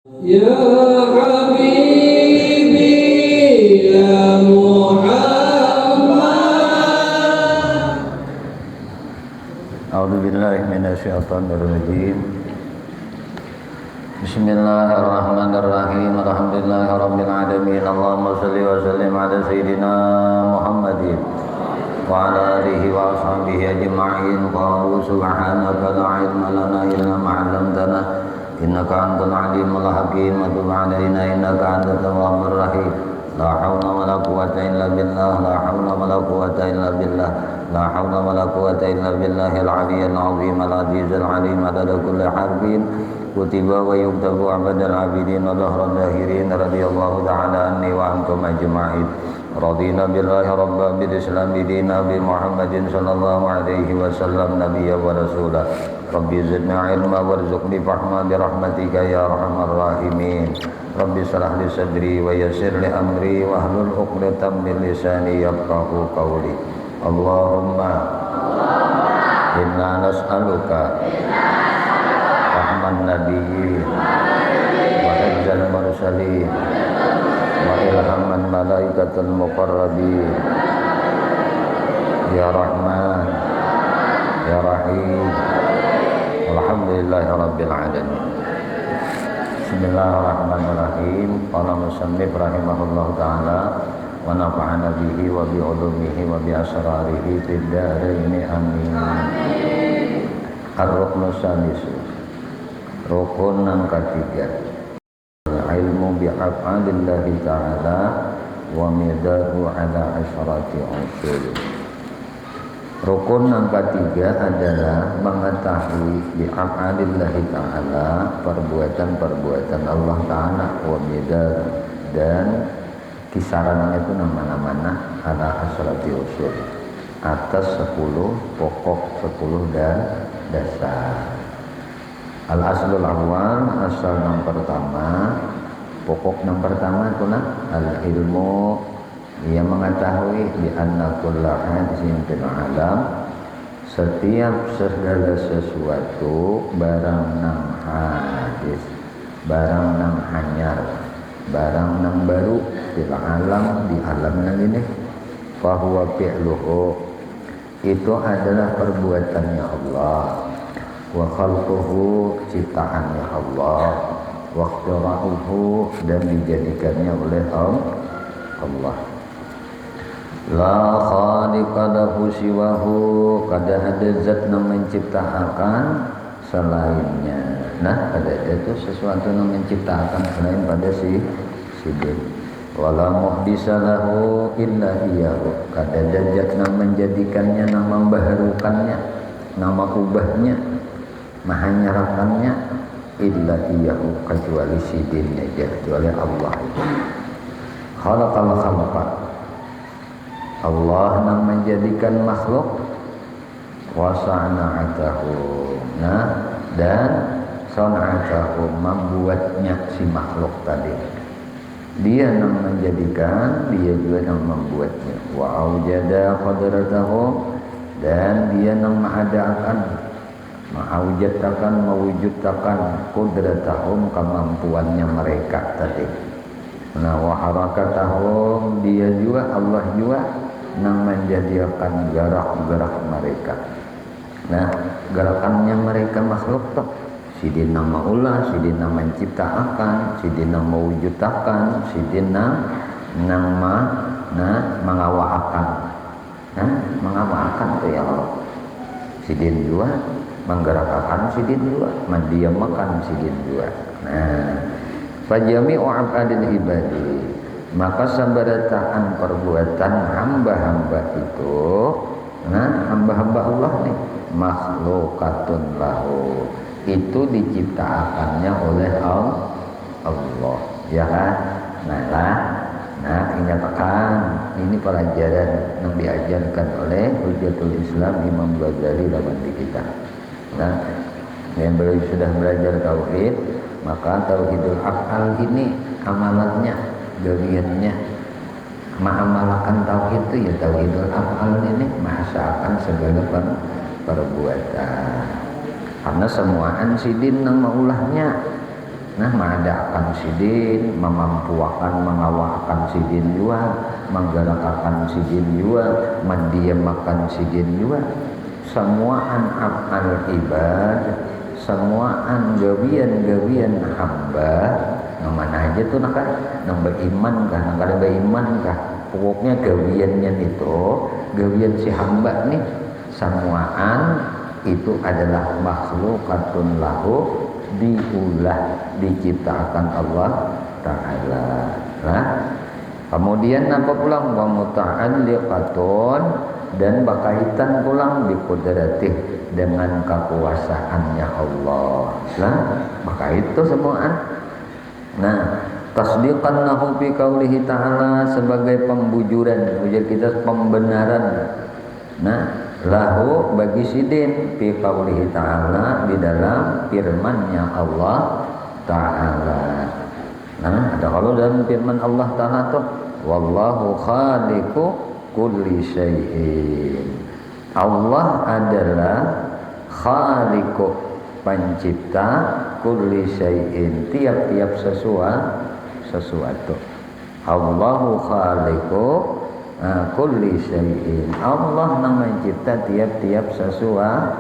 Ya Habibi ya Muhammad. A'udzu billahi minasyaitonir rajim. Bismillahirrahmanirrahim. Alhamdulillahirabbil alamin. Allahumma shalli wa sallim ala sayyidina Muhammadin wa ala alihi wa ashabihi ajma'in. Qalu subhanaka la ilma lana illa ma 'allamtana innaka antal alimul hakim. Wa tub 'alaina innaka antat tawwabur rahim. La haula wa la quwwata illa billah. La haula wa la quwwata illa billah. La haula wa la quwwata illa billahil aliyyil azim al azizil alim adada kulli harfin kutiba wa yuktabu abadal abidin wa dhahral zahirin radhiyallahu ta'ala anni wa ankum ajma'in. Radina billahi rabban bil islam dina bi Muhammadin sallallahu alaihi wasallam nabiyya wa rasulah. Rabbi zidni ilma warzuqni fahma bi rahmatika ya arhamar rahimin. Rabbi shrah li sadri wa yassir li amri wa hlul 'uqdatam min lisani yafqahu qawli. Allahumma inna nas'aluka rahman nabiyyin wa hifzal mursalin wa ilhaman malaikatul muqarrabin ya rahman ya rahim. Alhamdulillahi rabbil alamin. Bismillahirrahmanirrahim. Qala musannif rahimahullahu ta'ala wa nafa'ana bihi wa bi ulumihi wa bi asrarihi fid dharain amin. Ar-ruknu salis, rukun yang ketiga, ilmu bi af'alillahi ta'ala wa midahu ala asyrati usul. Rukun yang ketiga adalah mengetahui bi af'alillahi ta'ala, perbuatan-perbuatan Allah Ta'ala, wa midahu, dan kisarannya itu nama-namanya ala asyrati usul, atas 10 pokok, 10 dan dasar. Al aslul awal, asal yang pertama, pokok yang pertama itu al ilmu, ia mengetahui di anna kulla hadithin fil alam, setiap segala sesuatu barang nang hadis, barang nang hanyar, barang nang baru fil alam, di alam nang ini, fahuwa fi'luhu, itu adalah perbuatannya Allah, wa khalquhu, ciptaannya Allah, wa ikhtira'uhu, dan dijadikannya oleh Allah. La khaliqa lahu siwahu, kada ada zat yang menciptakan selainnya. Nah, kada ada itu sesuatu yang menciptakan selain pada si din. Wala muhdisa lahu illa iyahu, kada ada zat yang menjadikannya, yang membaharukannya, yang mengubahnya, mahanyarakannya, illa iyahu, kecuali si dinnya aja, kecuali Allah itu. Khalaqal khalqa, Allah yang menjadikan makhluk, wa sana'atahu, nah, dan sana'atahu, membuatnya si makhluk tadi. Dia yang menjadikan, dia juga yang membuatnya. Wa aujada qadratahu, dan dia yang mengadakan, mewujudkan qudratahum, kemampuannya mereka tadi. Nah, wa harakatahum, dia juga, Allah juga yang menjadikan gerak-gerak mereka. Nah, gerakannya mereka makhluk tuh, sidin yang maulah, sidin yang menciptakan, sidin yang mewujudkan, sidin yang mengawakan. Nah, mengawakan tuh ya Allah. Sidin juga menggerakkan, sidin juga mendiamkan, sidin juga. Nah, fajami'u af'alil ibadi, maka sabarataan perbuatan hamba-hamba itu, nah, hamba-hamba Allah nih, makhlukatun lahu, itu diciptakannya oleh Allah, ya kan? Nah, ingatkan, ini pelajaran yang diajarkan oleh Hujjatul Islam Imam Ghazali dalam di kita. Nah, yang sudah belajar tauhid, maka tauhidul af'al ini amalannya, gawiannya, mengamalkan tauhid itu ya tauhidul af'al ini, mengasalkan segala perbuatan. Karena semuaan sidin nang maulahnya, Nah, mengadakan sidin, memampuakan, mengawakan sidin juga, menggerakkan sidin juga, mendiamakan sidin juga. Semuaan af'al ibad, semuaan gawian-gawian hamba, yang mana aja tuh nak nang beriman kah, nang kada beriman kah, pokoknya gawiannya itu, gawian si hamba nih, semuaan itu adalah makhlukatun lahu, diulah, diciptakan Allah Ta'ala. Nah, kemudian apa pulang wa muta'alliqatun, dan berkaitan pulang bi qudratih, dengan kekuasaannya Allah. Nah, maka itu semuaan. Nah, tasdiqan lahu bi qaulihi ta'ala, sebagai pembujuran, bujur kita pembenaran. Nah, lahu bagi sidin fi qaulihi ta'ala, di dalam firman-Nya Allah Ta'ala. Nah, ada kalau dalam firman Allah Ta'ala tuh, wallahu khaliqu kulli syai'in. Allah adalah khaliqu, pencipta, kulli syai'in, tiap-tiap sesuatu. Allahu khaliqu kulli syai'in. Allah yang mencipta tiap-tiap sesuatu.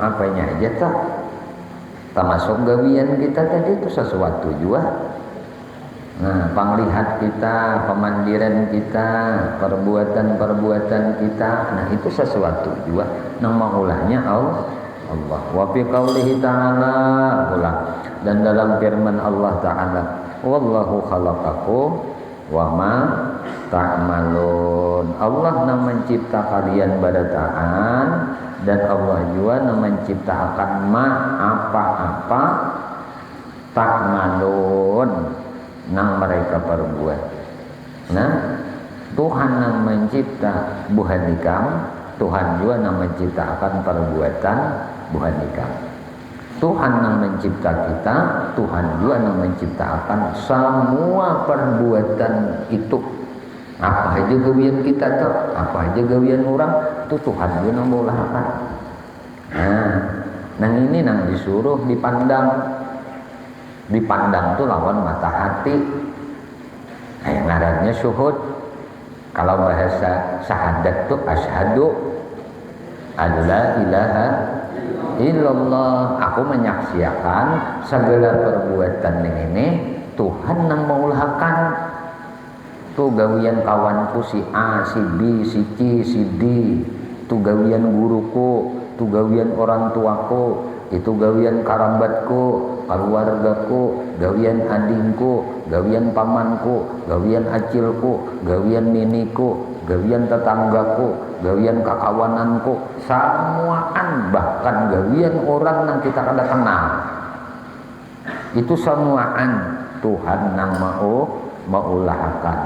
Apanya aja tak? Termasuk gawian kita tadi itu sesuatu juga. Nah, penglihat kita, pemandiran kita, perbuatan-perbuatan kita, nah itu sesuatu juga. Nama ulahnya Allah. Wa fi qaulihi ta'ala, dan dalam firman Allah Ta'ala, wallahu khalaqakum wa ma ta'malun. Allah yang mencipta kalian badataan, dan Allah juga yang menciptakan apa-apa ta'malun nang mereka perbuat. Nah, Tuhan yang mencipta buhanikam, Tuhan juga yang menciptakan perbuatan buhanikam. Tuhan yang mencipta kita, Tuhan juga yang menciptakan semua perbuatan itu. Apa aja gawian kita tuh, apa aja gawian orang, itu Tuhan juga yang mengulahkan. Nah, nang ini nang disuruh dipandang. Dipandang tuh lawan mata hati. Nah, yang ngarannya syuhud. Kalau bahasa syahadat tuh asyhadu alla ilaha illallah. Aku menyaksikan segala perbuatan ini Tuhan yang mengulahkan. Tuh gawian kawanku si A, si B, si C, si D. Tuh gawian guruku, tuh gawian orang tuaku, itu gawian karambatku, keluargaku, gawian adingku, gawian pamanku, gawian acilku, gawian niniku, gawian tetanggaku, gawian kakawananku, semuaan, bahkan gawian orang yang kita kada kenal. Itu semuaan Tuhan yang maulahkan.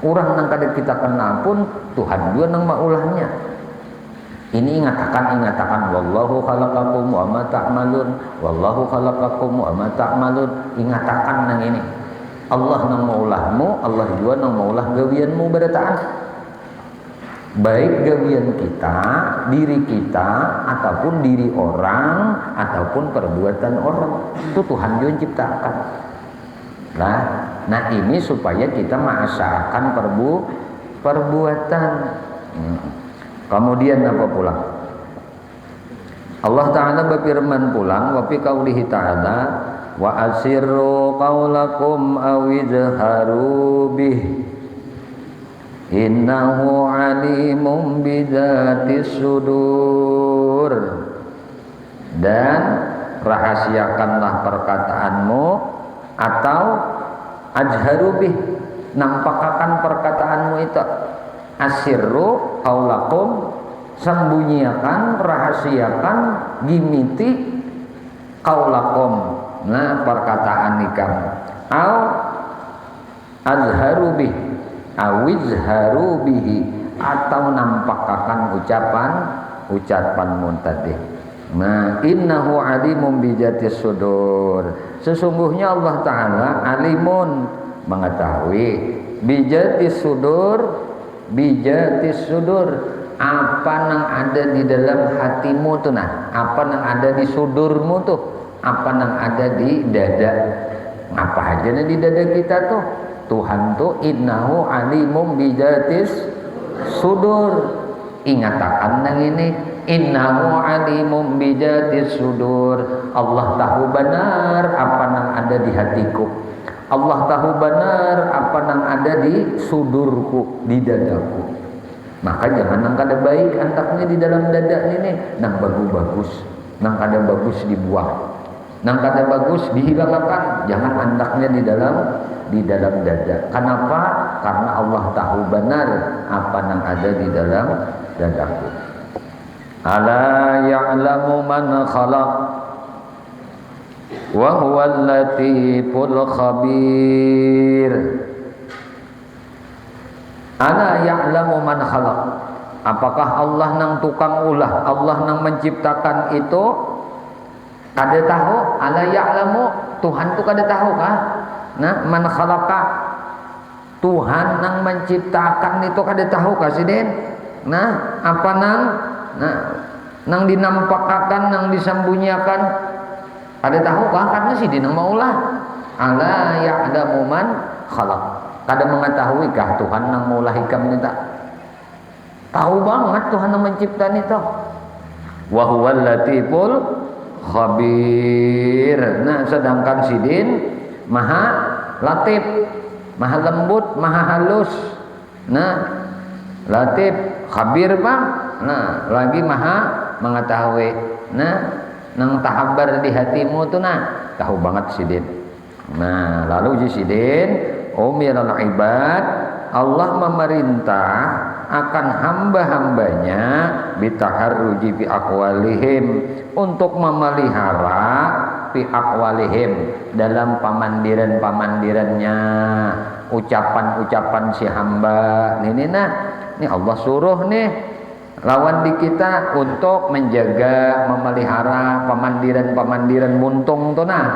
Orang yang kada kita kenal pun Tuhan juga yang maulahnya. Ini ingatakan wallahu khalaqakum wa ma ta'malun, wallahu khalaqakum wa ma ta'malun. Ingatakan nang ini. Allah nang maulahmu, Allah juga nang maulah gawianmu berataan. Baik gawian kita, diri kita, ataupun diri orang, ataupun perbuatan orang, itu Tuhan juga ciptakan. Nah ini supaya kita mengasalkan perbuatan. Kemudian apa pulang? Allah Ta'ala berfirman pulang, wa fi qaulihi ta'ala, wa asirru qaulakum aw idharu bih innahu alimun bidzatis sudur. Dan rahasiakanlah perkataanmu, atau ajharu bih, nampakkan perkataanmu itu. Asirru qaulakum, sembunyiakan, rahasiakan, gimiti qaulakum, nah perkataan ikam. Au azharu bih, awizharu bihi, atau nampakkan ucapanmu tadi. Nah, innahu alimun bijatis sudur. Sesungguhnya Allah Ta'ala alimun, mengetahui, bijatis sudur, bijatis sudur, apa yang ada di dalam hatimu tuh, nah apa yang ada di sudurmu tuh, apa yang ada di dada. Apa aja di dada kita tuh? Tuhan tuh innahu alimum bidatis sudur. Ingatakan nang ini, innahu alimum bidatis sudur. Allah tahu benar apa yang ada di hatiku. Allah tahu benar apa yang ada di sudurku, di dadaku. Maka jangan nang kada baik antaknya di dalam dada ini, nang bagus-bagus, nang kada bagus dibuang, nang kada bagus dihilangkan. Jangan antaknya di dalam dada. Kenapa? Karena Allah tahu benar apa yang ada di dalam dadaku. Ala ya'lamu man khalaq wa huwal latiful khabir. Ala ya'lamu man khalaq. Apakah Allah nang tukang ulah, Allah nang menciptakan itu kada tahu? Ala ya'lamu, Tuhan tu kada tahu kah? Nah, man khalaqa, Tuhan nang menciptakan itu kada tahu kah sidin? Nah, apa nang dinampakakan, nang disembunyikan kada tahu kah? Karena sidin nang maulah. Ala ya'lamu man khalaq. Kada mengetahui kah Tuhan nang maulah hikam ni tak? Tahu banget Tuhan yang mencipta itu. Wa huwal latiful khabir. Nah, sedangkan sidin maha latif, maha lembut, maha halus. Nah, latif, khabir bang. Nah, lagi maha mengetahui. Nah, nang tahabar di hatimu tu nah, tahu banget sidin. Nah, lalu sidin umiral ibad, Allah memerintah akan hamba-hambanya bitaharruji fi aqwalihim, untuk memelihara fi aqwalihim, dalam pamandiran-pamandirannya, ucapan-ucapan si hamba. Ini Allah suruh nih lawan di kita untuk menjaga, memelihara pamandiran-pamandiran muntung tuh nah.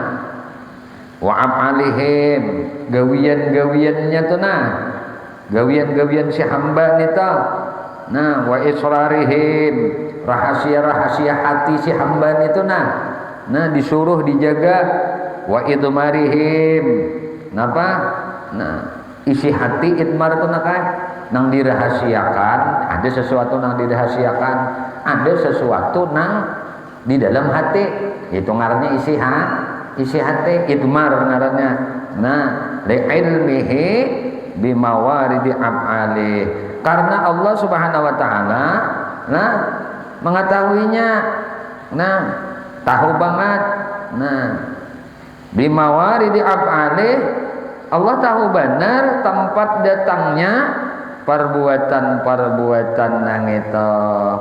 Wa af'alihim, gawian-gawiannya tuh nah, gawian-gawian si hamba nita. Nah, wa israrihim, rahasia-rahasia hati si hamba itu nah disuruh dijaga. Wa idmarihim, napa? Nah, isi hati idmar itu nang dirahasiakan. Ada sesuatu nang dirahasiakan, ada sesuatu nang di dalam hati. Itu ngarannya isi hati, idmar ngarannya. Nah, li ilmihi bimawaridi af'ali, karena Allah Subhanahu wa taala nah mengetahuinya. Nah, tahu banget. Nah, bimawaridi af'ali, Allah tahu benar tempat datangnya perbuatan-perbuatan nang itu.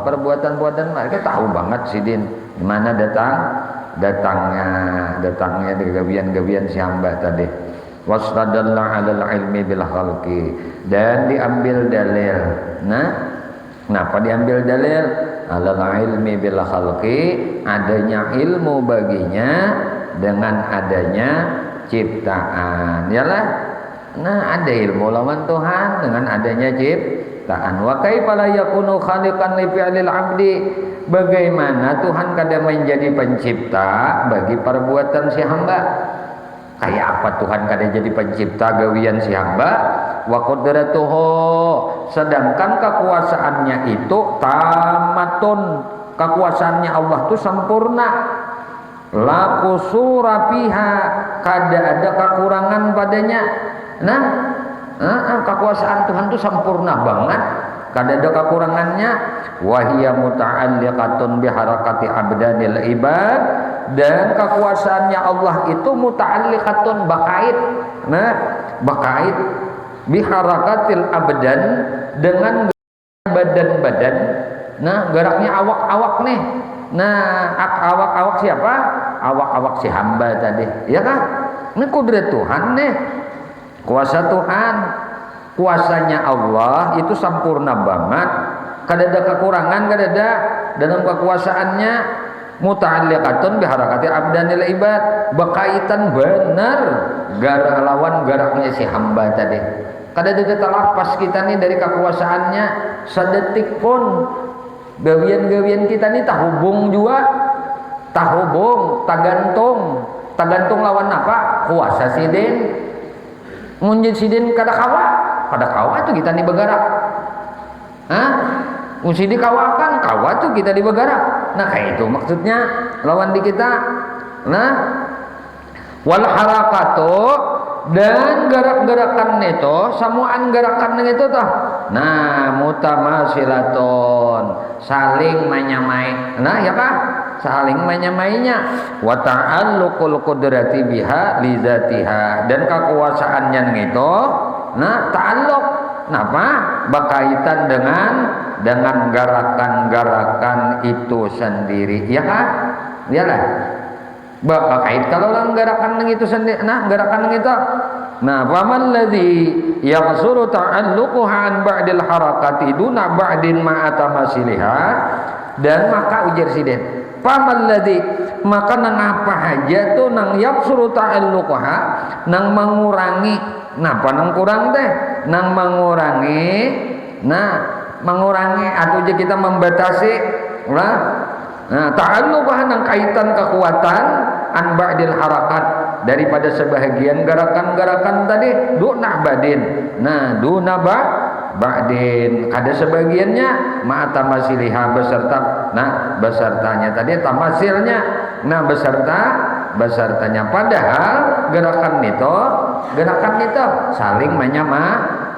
Perbuatan-perbuatan mereka tahu banget sidin di mana datangnya dari gawian-gawian si hamba tadi. Wasdadalla 'alal ilmi bil khalqi, dan diambil dalil. Nah, kenapa diambil dalil? 'Alal ilmi bil khalqi, adanya ilmu baginya dengan adanya ciptaan. Yalah. Nah, ada ilmu lawan Tuhan dengan adanya ciptaan. Wa kaifa la yakunu khaliqan li fi'lil 'abdi, bagaimana Tuhan kada menjadi pencipta bagi perbuatan si hamba? Kayak apa Tuhan kada jadi pencipta gawian si hamba? Wa qudratuhu, sedangkan kekuasaannya itu tamatun, kekuasaannya Allah itu sempurna. La qusura fiha, kada ada kekurangan padanya. Nah, kekuasaan Tuhan itu sempurna banget, kada ada kekurangannya. Wahia muta'alliqatun biharakati abdanil ibad, dan kekuasaannya Allah itu muta'alliqatun, bakait. Nah, bakait biharakatil abdan, dengan badan-badan. Nah, geraknya awak-awak nih. Nah, awak-awak siapa? Awak-awak si hamba tadi, ya kan? Ini kudrat Tuhan nih, kuasa Tuhan. Kuasanya Allah itu sempurna banget, kada ada kekurangan, kada ada dalam kekuasaannya. Muta'alliqatun biharakati abdanil ibad, berkaitan benar garah lawan garaknya si hamba tadi. Kada ada terlepas kita nih dari kekuasaannya sedetik pun. Gawian-gawian kita nih tak hubung juga. tahubung, tagantung lawan apa? Kuasa sidin. Munjid sidin kada kawa tuh kita di begara. Sidi kawakan, kawa tuh kita di begara. Nah kayak itu maksudnya lawan di kita. Nah, wal harakatu dan gerak-gerakan itu, samuan gerakan itu tuh. Nah, mutamasilatun, saling menyamai. Nah, ya Pak, saling menyamainya. Wa ta'alluqul qudrati biha li dzatiha, dan kekuasaannya itu nah ta'alluq. Napa? Berkaitan dengan gerakan-gerakan itu sendiri. Ya kan? Iyalah. Berkait kalau lang gerakan itu sendiri. Nah, gerakan itu. Nah, faman ladzi yaqsuru ta'alluquha an ba'dil harakati duna ba'din ma'atamasiliha, dan maka ujar sidin. Faman ladzi, maka nang apa aja tuh nang yaqsuru ta'alluquha, nang mengurangi. Napa nang kurang teh? Nang mengurangi atau kita membatasi lah. Nah, ta'alluqah nang kaitan kekuatan an ba'dil harakat, daripada sebahagian gerakan-gerakan tadi duna badin. Nah, duna ba'din, ada sebagiannya ma'ata masiliha beserta. Nah, besertanya tadi tamasilnya. Nah, besertanya, padahal gerakan itu saling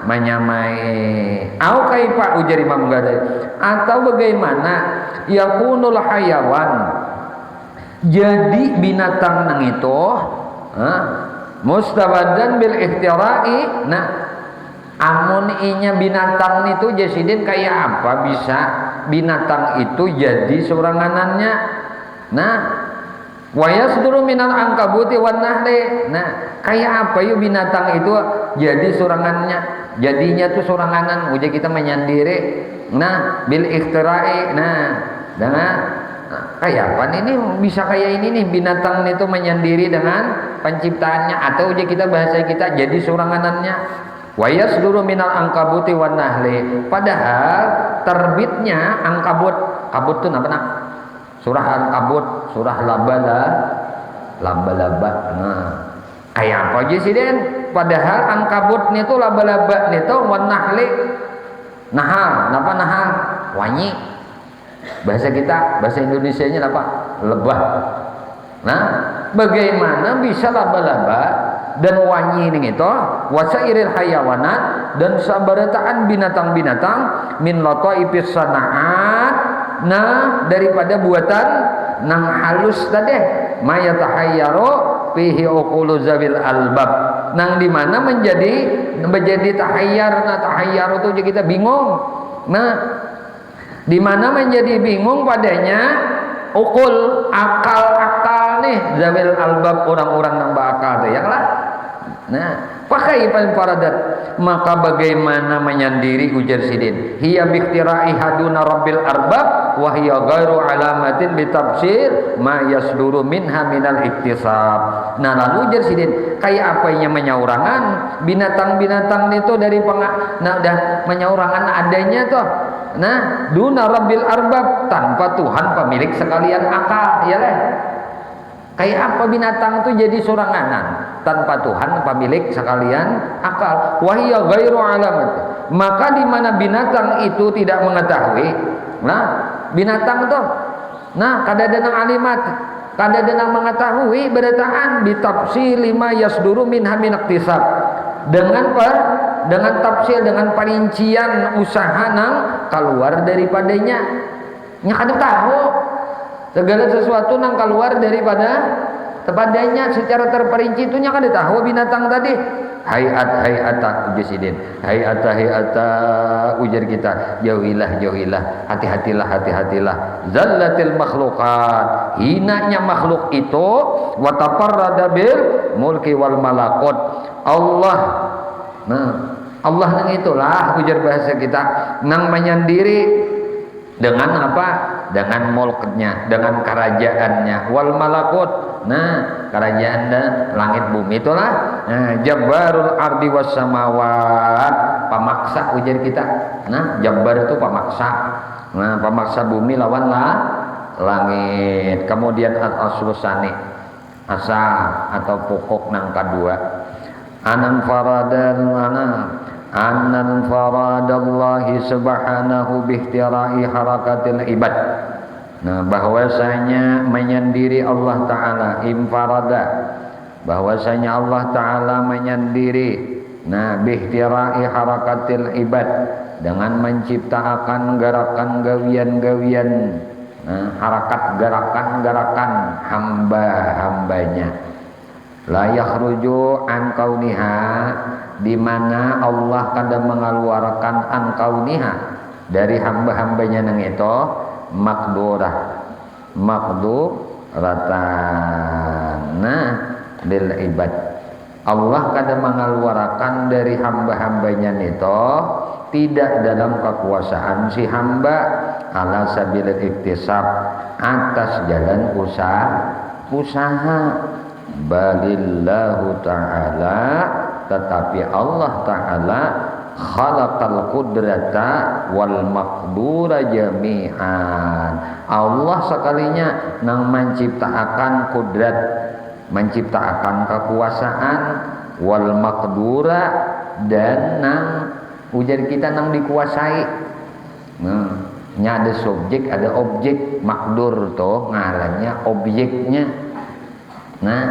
menyamai. Au kaifa ujar Imam Ghazali, atau bagaimana yakunul hayawan, jadi binatang nang itu mustabadan bil ihtira'i. Nah, amun inya binatang itu jasidin kayak apa bisa binatang itu jadi soranganannya. Nah, wa yasduru minal angkabuti wan nahli. Nah, kayak apa yuk binatang itu jadi sorangannya, jadinya tuh soranganan uja kita menyendiri. Nah, bil ikhtira'i. Nah, dengan kayak apa ini bisa kayak ini nih binatang itu menyendiri dengan penciptaannya, atau uja kita bahasa kita jadi soranganannya. Wa yasduru minal angkabuti wan nahli, padahal terbitnya angkabut. Kabut tuh apa nak? Surah Al-Kabut, surah laba-laba. Nah, kayak apa aja sih Den? Padahal Angkabut itu laba-laba itu wan nahli. Nahal, napa nahal? Wanyi. Bahasa kita, bahasa Indonesianya apa? Lebah. Nah, bagaimana bisa laba-laba dan wanyi ini itu wasairil hayawanat, dan sabarataan binatang-binatang min lataifis sanaat. Nah, daripada buatan nang halus tadi mayatahayyaru fihi uqulu zawil albab, nang dimana menjadi tahayyar. Nah, tahayyar itu kita bingung. Nah, dimana menjadi bingung padanya ukul, akal nih, zawil albab, orang-orang nang berakal teh yang lah. Nah, pakai paradat, maka bagaimana menyendiri ujar sidin, hiya biktira'i haduna rabbil arbab wa hiya ghairu alamatin bitafsir ma yasduru minha minal iktisab. Nah, lalu ujar sidin, kayak apa yang menyaurangan binatang-binatang itu dari udah menyaurangan adanya tuh. Nah, duna rabbil arbab, tanpa Tuhan pemilik sekalian akal, ya lah. Kayak apa binatang itu jadi soranganan tanpa Tuhan pemilik sekalian akal. Wahiyya ghairu alamat, maka di mana binatang itu tidak mengetahui. Nah, binatang tuh kada denang alimat, kada denang mengetahui berataan bitafsir lima yasduru minha min iktisab, dengan tafsir, dengan perincian usaha nang keluar daripadanya. Nya kada tahu segala sesuatu nang keluar daripadanya secara terperinci itunya kan ditahu binatang tadi. Hayata ujisidin, hayata ujar kita, jauhilah, hati-hatilah. Zallatil makhlukat, hinanya makhluk itu, wa tafarrada bil mulki wal malakut. Allah. Nah, Allah nang itulah ujar bahasa kita nang menyendiri dengan apa? Dengan mulknya, dengan kerajaannya, wal malakut. Nah, kerajaan dan langit bumi itulah. Nah, jabbarul ardi was samawat, pemaksa ujar kita. Nah, jabbar itu pemaksa. Nah, pemaksa bumi lawan langit. Kemudian al-aslu sani, asal atau pokok nang kadua, anan faradallahi subhanahu biihtira'i harakatil ibad. Nah, bahwasanya menyendiri Allah Ta'ala, infarada, bahwasanya Allah Ta'ala menyendiri, nah biihtira'i harakatil ibad, dengan menciptakan gerakan gawian-gawian, nah, harakat gerakan-gerakan hamba-hambanya. La yakhruju an kauniha, di mana Allah kadang mengeluarkan an kauniha dari hamba-hambanya nang itu maqduratan, nah lil ibad. Allah kadang mengeluarkan dari hamba-hambanya itu tidak dalam kekuasaan si hamba ala sabil iktisab, atas jalan usaha balillahu ta'ala, tetapi Allah Ta'ala khalaqal qudrata wal maqdura jami'an. Allah sekalinya nang menciptakan kudrat, menciptakan kekuasaan, wal maqdura, dan nang ujar kita nang dikuasai. Nah, ada subjek, ada objek. Makdur toh ngarannya objeknya. Nah,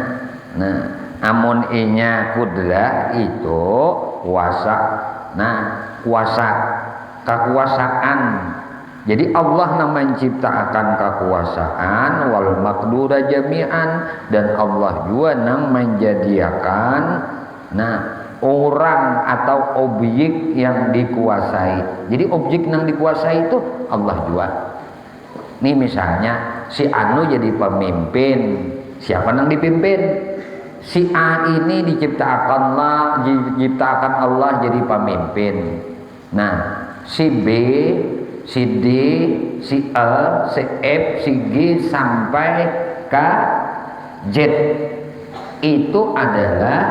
amun inya kudrah itu kuasa. Nah, kuasa, kekuasaan. Jadi Allah nang menciptakan kekuasaan wal maqdura jami'an, dan Allah juga nang menjadikan orang atau objek yang dikuasai. Jadi objek yang dikuasai itu Allah juga. Nih misalnya si Anu jadi pemimpin, siapa yang dipimpin? Si A ini diciptakan Allah jadi pemimpin. Nah, si B, si D, si E, si F, si G sampai ke Z itu adalah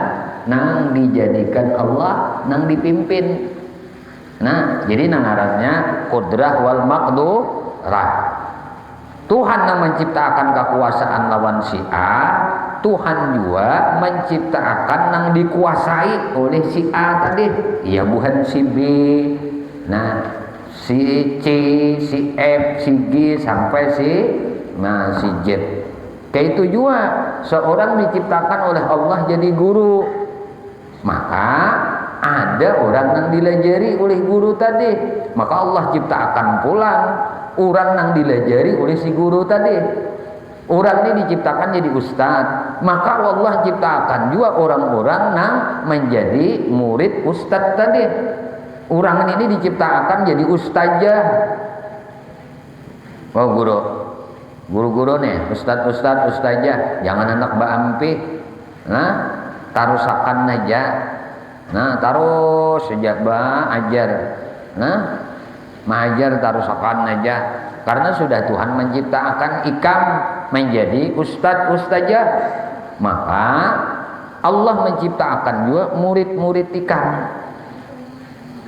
nang dijadikan Allah, nang dipimpin. Nah, jadi nang ngarannya qudrah wal maqdurah. Tuhan yang menciptakan kekuasaan lawan si A, Tuhan juga menciptakan nang dikuasai oleh si A tadi, ya bukan si B. Nah, si C, si F, si G sampai si Z. Kayak itu juga seorang diciptakan oleh Allah jadi guru. Maka ada orang yang dilajari oleh guru tadi, maka Allah ciptakan pulang orang yang dilajari oleh si guru tadi. Orang ini diciptakan jadi ustad, maka Allah ciptakan juga orang-orang yang menjadi murid ustad tadi. Orang ini diciptakan jadi ustazah. Oh guru nih, ustad ustazah, jangan anak baampi. Nah, tarusakan aja. Nah, taruh sejak ajar. Nah, mengajar tarusakan aja. Karena sudah Tuhan menciptakan ikam menjadi ustazah. Maka Allah menciptakan juga murid-murid ikam.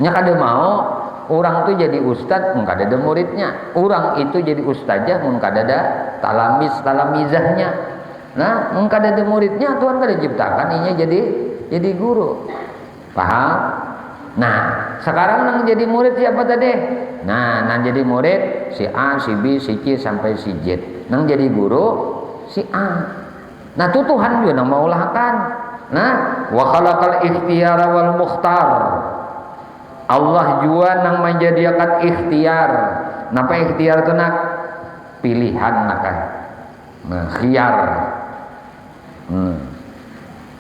Nya kada mau orang itu jadi ustaz, kada ada muridnya. Orang itu jadi ustazah, kada ada talamizahnya. Nah, kada ada muridnya, Tuhan kada ciptakan inya jadi guru. Paham? Nah, sekarang nang jadi murid siapa tadi? Nah, nang jadi murid si A, si B, si C sampai si Z. Nang jadi guru si A. Nah, itu Tuhan juga nang maulahkan. Nah, wa khalaqal ikhtiyara wal mukhtar. Allah juga nang menjadikan ikhtiar. Napa ikhtiar itu nak? Pilihan nakah. Nah, khiyar.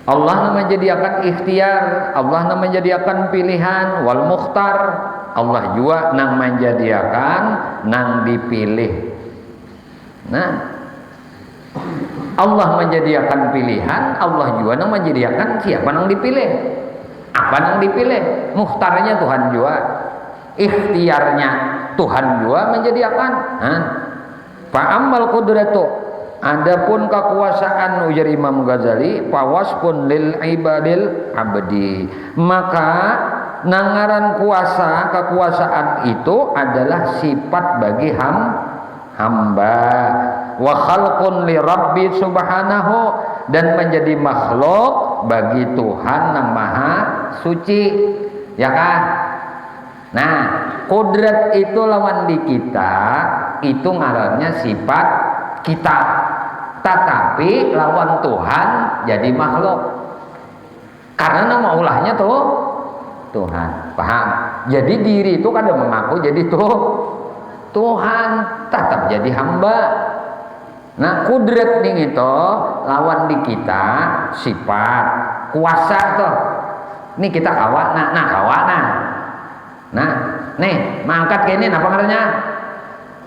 Allah nang menjadikan ikhtiar, Allah nang menjadikan pilihan, wal mukhtar. Allah juga nang menjadikan nang dipilih. Nah, Allah menjadikan pilihan, Allah juga nang menjadikan siapa nang dipilih. Apa nang dipilih? Mukhtarnya Tuhan juga, ikhtiarnya Tuhan juga menjadikan. Fa'ammal qudratu, adapun kekuasaan ujar Imam Ghazali, fawaspun lil ibadil abdi, maka nangaran kuasa, kekuasaan itu adalah sifat bagi hamba, wa khalqun li rabbi subhanahu, dan menjadi makhluk bagi Tuhan yang maha suci, ya kan? Nah, kudrat itu lawan di kita, itu ngarannya sifat kita, tetapi lawan Tuhan jadi makhluk, karena nama ulahnya tuh Tuhan, paham? Jadi diri itu kada mengaku jadi Tuhan, tetap jadi hamba. Nah, kudrat nih itu lawan di kita sifat kuasa tuh. Ini kita kawa, nah kawa nah nih mangkat gini apa katanya?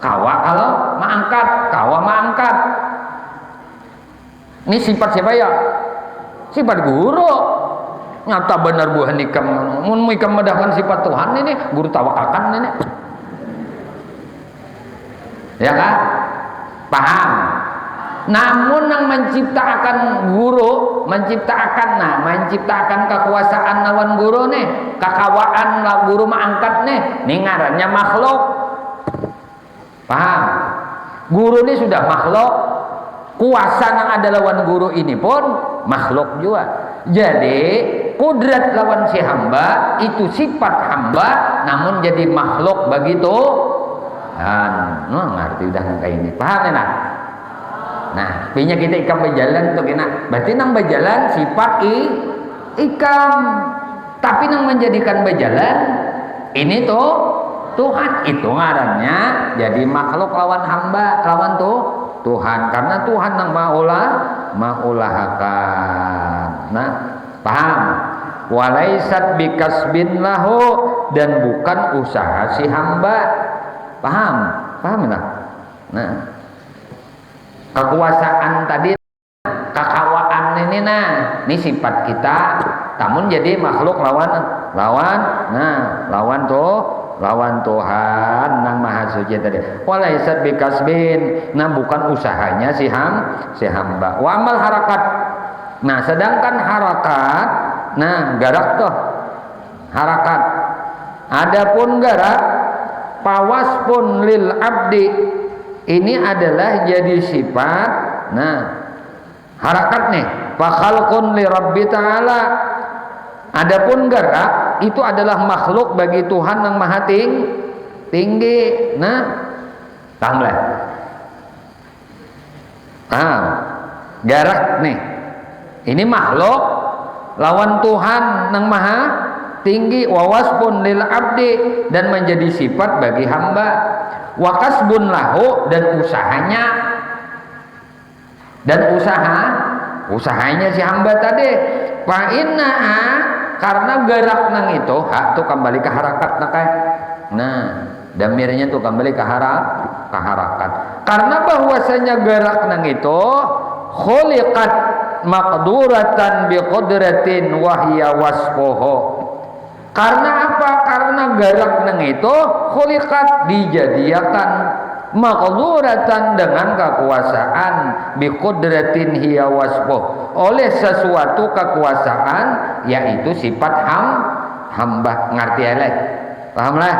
Kawa kalau mangkat, kawa mangkat. Ini sifat siapa ya? Sifat guru. Nyata benar buah nikam, mun ikam medahkan sifat Tuhan ini guru tawakalkan ini, ya kan? Paham? Namun yang menciptakan guru, menciptakan kekuasaan lawan guru nih, kakawaan lah guru mangkat nih, ini ngarannya makhluk. Paham? Guru ini sudah makhluk, kuasa yang ada lawan guru ini pun makhluk juga. Jadi kudrat lawan si hamba itu sifat hamba, namun jadi makhluk bagi Tuhan. Ngerti udah kayak ini, paham ya? Nah, pinya kita ikam berjalan tuh kena, berarti nang berjalan sifat ikam, tapi nang menjadikan berjalan ini tuh Tuhan, itu ngarannya jadi makhluk lawan hamba, lawan Tuhan, karena Tuhan yang maulahakan. Nah, paham? Walaisat bikasbin lahu, dan bukan usaha si hamba. Paham lah. Nah, kekuasaan tadi, kakawaan ini ini sifat kita, namun jadi makhluk lawan Tuhan nang maha suci tadi. Walaisat bikasbin, nah bukan usahanya si hamba. Wa amal harakat, nah sedangkan harakat, nah garak tuh harakat. Adapun garak, pawas pun lil abdi, ini adalah jadi sifat. Nah, harakat nih, fakhalqun li rabbi ta'ala. Adapun gerak itu adalah makhluk bagi Tuhan yang maha tinggi. Nah, tambah. Gerak nih, ini makhluk lawan Tuhan yang maha tinggi. Wawas pun lil abdi, dan menjadi sifat bagi hamba. Wakasbun lahu, dan usahanya si hamba tadi. Fa inna, karena gerak nang itu hak tuh kembali ke harakat nakai. Nah, damirnya tuh kembali ke harakat. Karena bahwasanya gerak nang itu khuliqat maqduratan biqudratin wahya wasfuhu. Karena apa? Karena gerak nang itu khuliqat, dijadiakan maqduratan dengan kekuasaan, biqudratin hiya wasfuh, oleh sesuatu kekuasaan, yaitu sifat hamba. Ngerti elek? Paham lah?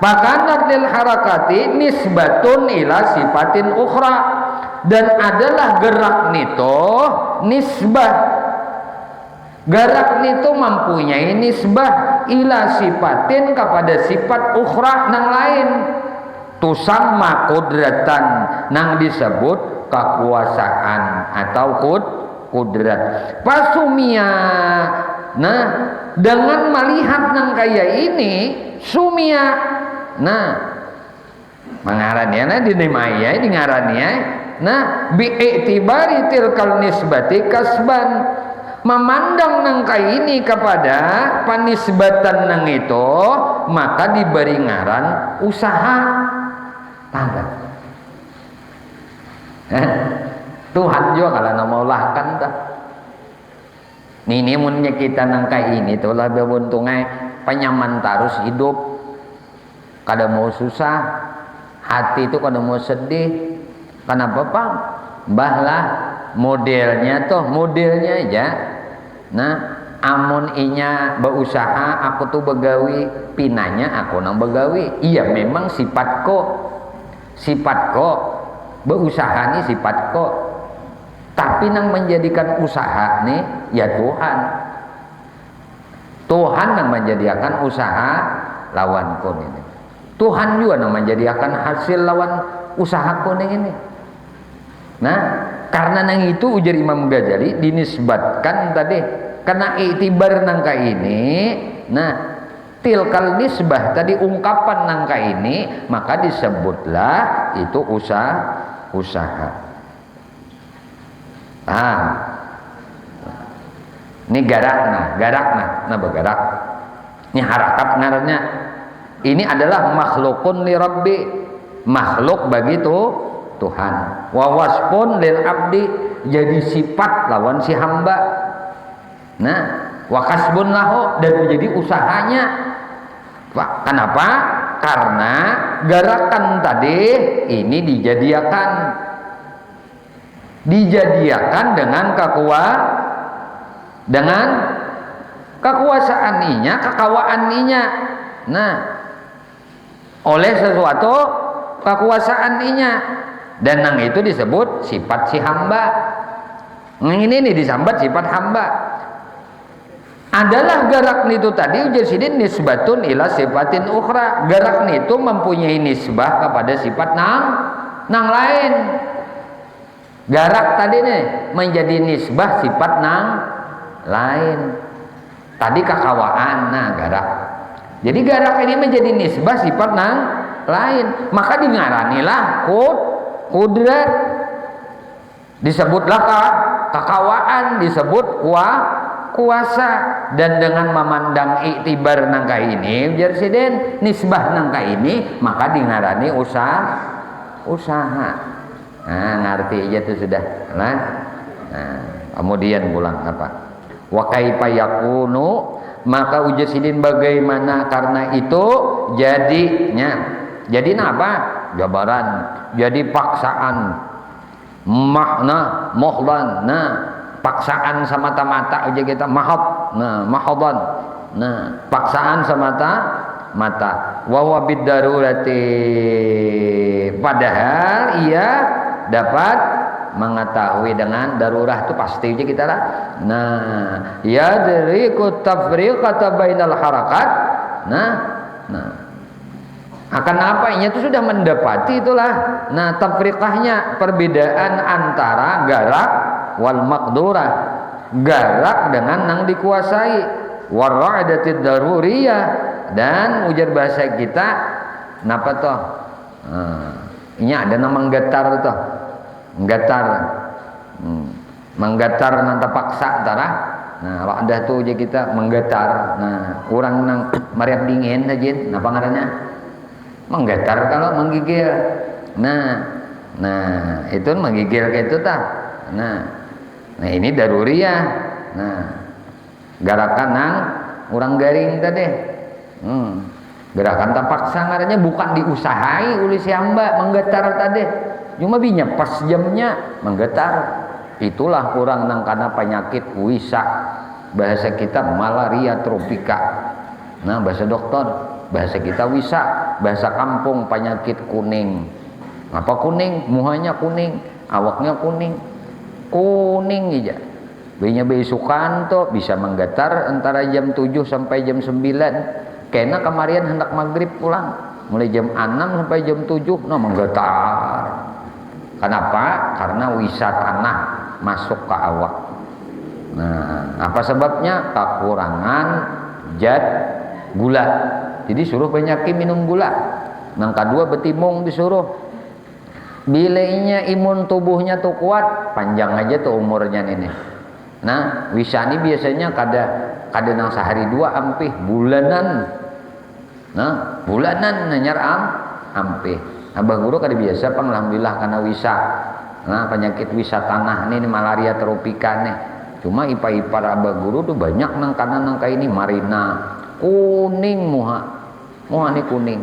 Bahkan lil harakati nisbatun ila sifatin ukhra, dan adalah gerak nito nisbah. Gerak nito mempunyai nisbah ila sifatin, kepada sifat ukhra nang lain. Tusamma kudratan, nang disebut kekuasaan atau kudrat. Pasumia, nah dengan melihat nang kayak ini sumia, nah mengarania, nah dinimaya di ngarania, nah bi'itibari tilkal nisbati kasban, memandang nang kayak ini kepada panisbatan nang itu, maka diberi ngaran usaha. Tangga Tuhan juga kalau nama Allah kan tak. Nini munnya kita nangkai ini tuh lah bebuntungnya penyaman terus hidup. Kada mau susah, hati itu kada mau sedih. Kenapa Pak? Bahlah modelnya aja. Nah, amun inya berusaha, aku tuh begawi, pinanya aku nang begawi. Iya memang sifatku. sifat kok berusaha nih sifat kok, tapi nang menjadikan usaha nih ya Tuhan yang menjadikan usaha lawan kon ini. Tuhan juga yang menjadikan hasil lawan usaha kon ini. Nah, karena nang itu ujar Imam Ghazali dinisbatkan tadi karena iktibar nangka ini. Nah, tilkal nisbah tadi ungkapan nangka ini, maka disebutlah itu usaha. Ini garakna nah bergerak. Ini harakat ngarannya. Ini adalah makhlukun li rabbi, makhluk bagi Tuhan. Wa wasfun lil abdi, jadi sifat lawan si hamba. Nah, wa kasbun lahu, dan menjadi usahanya. Pak, kenapa? Karena gerakan tadi ini dijadiakan dengan kekuasaannya, kekawaannya. Nah, oleh sesuatu kekuasaannya, dan nang itu disebut sifat si hamba. Ini disambat sifat hamba. Adalah garak itu tadi ujar sidin nisbatun ila sifatin ukhra. Garak itu mempunyai nisbah kepada sifat nang lain. Garak tadi nih menjadi nisbah sifat nang lain. Tadi kakawaan, nah garak. Jadi garak ini menjadi nisbah sifat nang lain. Maka dingaranilah kudrat. Disebutlah kakawaan, disebut kuasa. Dan dengan memandang iktibar nangka ini ujar sidin nisbah nangka ini, maka dingarani usaha. Nah, ngerti aja tuh sudah. Nah, kemudian pulang apa? Wa kaifa yakunu, maka ujar sidin bagaimana karena itu jadinya. Jadi apa? Jabaran, jadi paksaan, makna mohlan. Nah, paksaan semata-mata aja kita mahab. Nah, mahadan. Nah, paksaan semata-mata. Wa huwa bidarurati, padahal ia dapat mengetahui dengan darurah itu pasti aja kita lah. Nah, yadriku tafriqata bainal harakat. Nah, akan apa? Ini itu sudah mendapati itulah. Nah, tafriqahnya perbedaan antara garak wal maqdurah, garak dengan nang dikuasai, wara'adatid daruriyah, dan ujar bahasa kita napa toh? Ini ada nama menggetar toh. Menggetar. Menggetar nanta paksa tara. Nah, kalau ada tuh ujar kita menggetar. Nah, kurang nang mariap dingin aja, napa ngarannya? Menggetar kalau menggigil. Nah, itu menggigil kayak itu tah. Nah, ini daruriyah. Nah, gerakan nang urang garing tadi. Gerakan tapaksa ngarannya bukan diusahai oleh si hamba menggetar tadi. Cuma binya pas jamnya menggetar. Itulah orang nang kana penyakit wisa. Bahasa kita malaria tropika. Nah, bahasa dokter, bahasa kita wisa, bahasa kampung penyakit kuning. Apa kuning? Muhanya kuning, awaknya kuning. Kuning aja. Binya besukan tuh bisa menggetar antara jam 7 sampai jam 9. Kena kemarin hendak maghrib pulang. Mulai jam 6 sampai jam 7 menggetar. Kenapa? Karena wisa tanah masuk ke awak. Nah, apa sebabnya? Kekurangan zat gula. Jadi suruh banyakin minum gula. Yang kedua betimung disuruh. Bilainya imun tubuhnya tuh kuat, panjang aja tuh umurnya ini. Nah, wisa ini biasanya kada nang sehari dua ampih bulanan. Nah, bulanan nanyar ampih. Abah guru kada biasa pang alhamdulillah karena wisa. Nah, penyakit wisa tanah ini malaria tropika nih. Cuma ipar-ipar abah guru tuh banyak nang ini marina kuning muha ini kuning.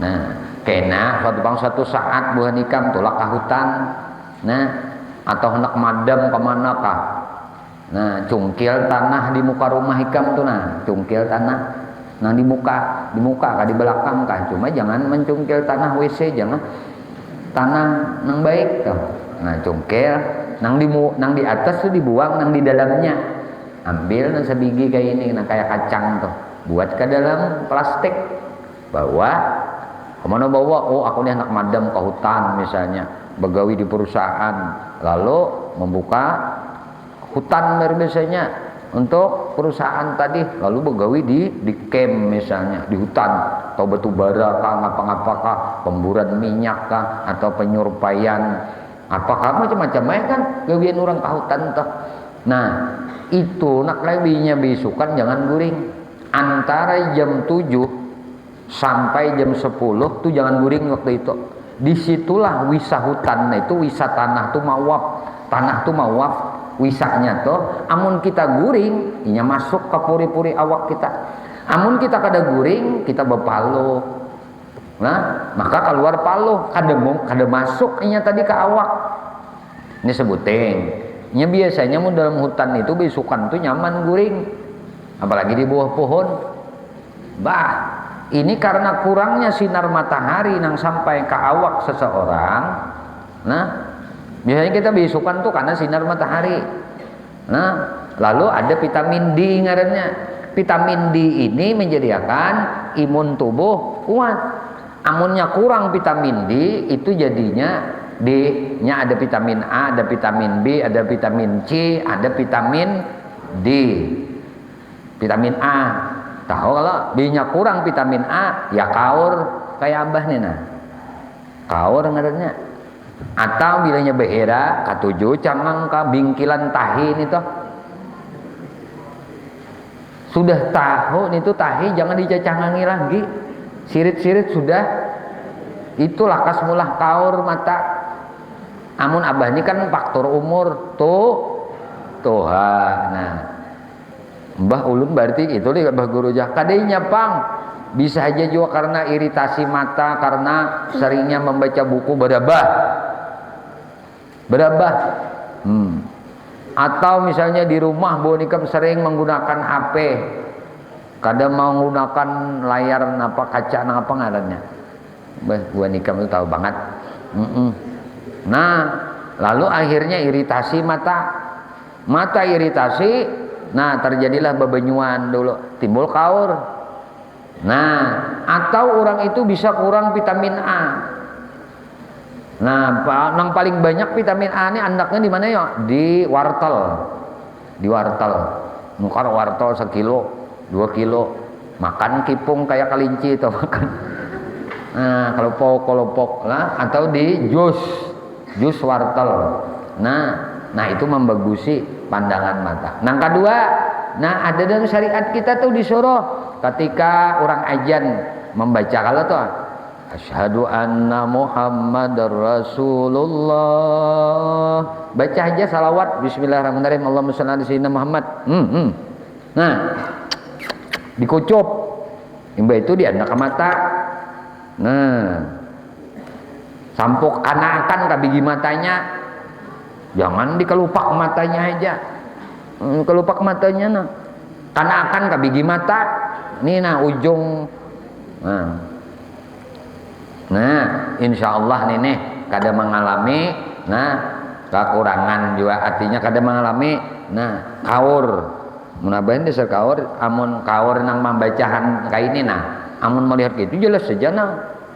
Nah, kena suatu saat buah nikam tolak ke hutan. Nah, atau hendak madam kemana kah? Nah, cungkil tanah di muka rumah hikam tuh, nah cungkil tanah nah di muka. di muka kah di belakang kah, cuma jangan mencungkil tanah WC, jangan tanah nang baik tuh. Nah cungkil nang di atas tuh dibuang, nang di dalamnya ambil nang sebiji kayak ini, nah kayak kacang tuh, buat ke dalam plastik, bawa kemana bawa? Oh aku nih anak madam ke hutan misalnya, begawi di perusahaan, lalu membuka hutan biasanya untuk perusahaan tadi, lalu begawi di camp misalnya di hutan, atau batu bara kah, ngapa-ngapa kah, pemburan minyak kah, atau penyurupaian apakah macam-macam kan gawian orang ke hutan tuh. Nah itu nak lebinya besukan jangan guring, antara jam 7 sampai jam 10 tuh jangan guring waktu itu. Disitulah wisa hutan itu, wisa tanah tuh mawaf, tanah tuh mawaf wisanya tuh. Amun kita guring inya masuk ke puri-puri awak kita, amun kita kada guring kita bepalo, nah maka keluar palo kada masuk inya tadi ke awak. Ini sebutin nya biasanya mau dalam hutan itu besukan tuh nyaman guring, apalagi di bawah pohon. Ini karena kurangnya sinar matahari nang sampai ke awak seseorang. Nah biasanya kita besukan tuh karena sinar matahari. Nah lalu ada vitamin D ngarannya. Vitamin D ini menjadikan imun tubuh kuat. Amunnya kurang vitamin D itu jadinya D-nya ada vitamin A, ada vitamin B, ada vitamin C, ada vitamin D. Vitamin A, tahu kalau B-nya kurang vitamin A, ya kaur kayak abah nih nah. Kaur ngarannya. Atau bilanya behera, katuju cangang ka bingkilan tahi nih toh. Sudah tahu nih tuh tahi jangan dicacangangi lagi. Sirit-sirit sudah. Itu lakas mulah kaur mata. Amun abah ini kan faktor umur tuh nah mbah ulun berarti itu nih abah guru jah kadainya pang bisa aja juga karena iritasi mata, karena seringnya membaca buku berabah atau misalnya di rumah bonikam sering menggunakan HP, kadang mau menggunakan layar apa kaca apa ngarannya gua nikam itu tahu banget. Nah lalu akhirnya iritasi mata iritasi, nah terjadilah bebenyuan dulu, timbul kaur. Nah atau orang itu bisa kurang vitamin A. Nah yang paling banyak vitamin A ini anaknya di mana ya? Di wortel, nukar wortel 1 kilo 2 kilo, makan kipung kayak kelinci itu makan. Nah kelompok lah, atau di jus wortel. Nah itu membagusi pandangan mata. Nah kedua, nah ada dalam syariat kita tuh disuruh ketika orang ajan membaca kalau tuh asyhadu anna muhammadar rasulullah, baca aja salawat bismillahirrahmanirrahim Allahumma shalli ala sayyidina Muhammad. Nah dikucup imba itu diandak ke mata. Nah sampuk kanakan ke biji matanya, jangan dikelupak matanya aja, kelupak matanya nah kanakan ke biji mata ini nah ujung. Nah insya Allah nih kada mengalami kekurangan juga, artinya kada mengalami kaur munabahin dasar kaur. Amun kaur nang membacahan kayak ini amun melihat gitu jelas saja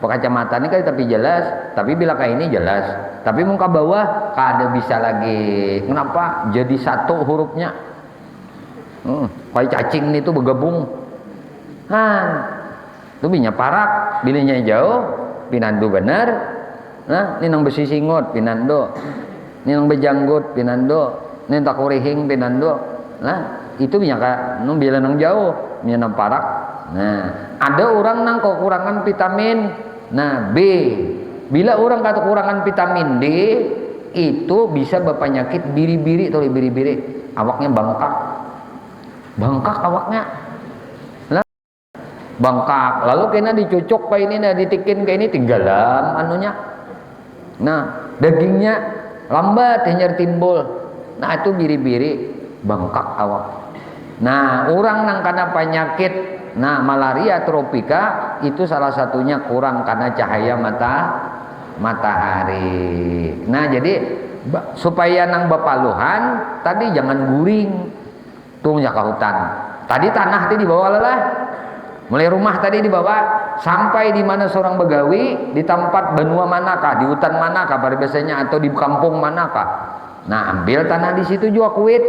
kacamata ini kan tapi jelas, tapi bila kayak ini jelas, tapi muka bawah kada bisa lagi. Kenapa? Jadi satu hurufnya. Kayak cacing itu bergabung. Itu binya parak, bilinya jauh, pinandu bener. Nah, ini nang besi singut pinando. Ini nang bejanggut pinando. Ini tak kurihing pinando. Nah, itu binya bila nang jauh, binya nang parak. Nah, ada orang nang kekurangan vitamin B. Bila orang kekurangan vitamin D, itu bisa berpenyakit biri-biri atau biri-biri, awaknya bengkak awaknya. Bengkak, lalu kena dicucuk kayak ini, ditikin kayak ini, tinggalan anunya. Nah, dagingnya lambat hanya timbul. Nah, itu biri-biri bengkak awak. Nah, orang nang kena penyakit malaria tropika itu salah satunya kurang karena cahaya matahari. Nah, jadi supaya nang bapaluhan tadi jangan guring tuh ke hutan. Tadi tanah tadi dibawa lelah. Mulai rumah tadi dibawa sampai di mana seorang begawi di tempat benua manakah, di hutan manakah pada biasanya atau di kampung manakah. Nah, ambil tanah di situ juga kuit.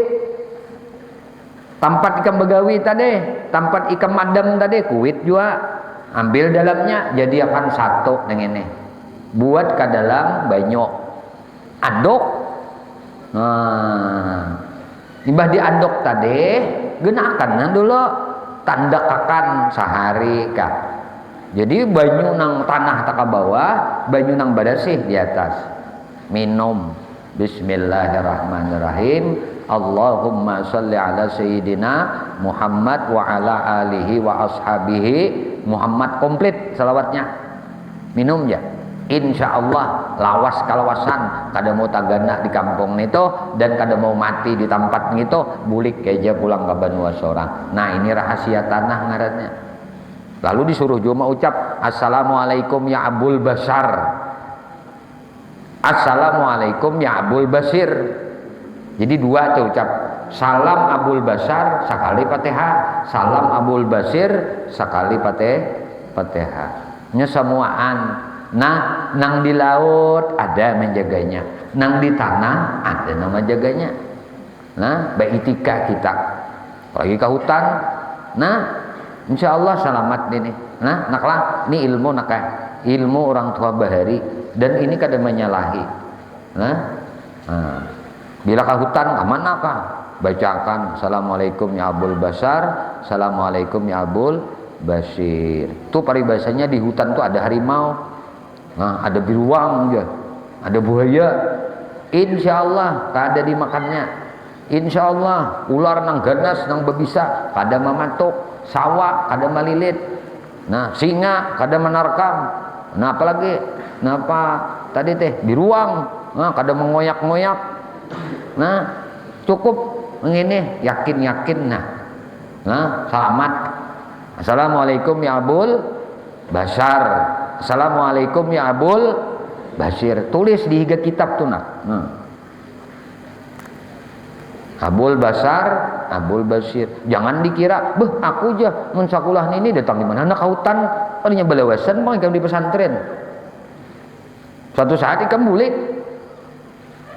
Tempat ikan begawi tadi, tempat ikan madam tadi kuit juga. Ambil dalamnya jadi akan satu dengan ini. Buat ke dalam banyak aduk. Nah, imbah diaduk tadi, genakan dulu tanda kakan sehari kak. Jadi banyu nang tanah tak bawah, banyu nang badasih di atas. Minum. Bismillahirrahmanirrahim. Allahumma sholli ala sayyidina Muhammad wa ala alihi wa ashabihi Muhammad, komplit salawatnya. Minum ya. Insya Allah lawas kalawasan kada mau tagana di kampung itu dan kada mau mati di tempat itu bulik aja pulang ke benua seorang. Nah, ini rahasia tanah ngarannya. Lalu disuruh juga ucap assalamualaikum ya Abul Basar, assalamualaikum ya Abul Basir. Jadi dua tuh ucap, salam Abul Basar sekali Fatihah, salam Abul Basir sekali Fatihah. Nya semuaan. Nah, nang di laut ada menjaganya, nang di tanah ada nama jaganya. Nah, baitika kita lagi ke hutan. Nah, insya Allah selamat ini. Nah, naklah ini ilmu ilmu orang tua bahari dan ini kada menyalahi. Nah, bila ke hutan kemana kah? Bacakan assalamualaikum ya Abul Basar, assalamualaikum ya Abul Basir. Tuh paribasanya di hutan tuh ada harimau. Nah, ada beruang juga, ada buaya. Insya Allah kada dimakannya. Insya Allah ular nang ganas nang bebisa kada mematuk, sawa kada malilit. Nah, singa kada menarkam. Nah, apalagi napa tadi teh beruang, nah kada mengoyak-ngoyak. Nah, cukup ngene yakin nah selamat. Assalamualaikum ya Abul Basar, assalamualaikum ya Abul Basir. Tulis di higa kitab tuh Abul Basar, Abul Basir. Jangan dikira, beh aku aja mun sakulah ini datang di mana anak hutan palingnya belewesan bang ikam di pesantren. Suatu saat ikam bulik.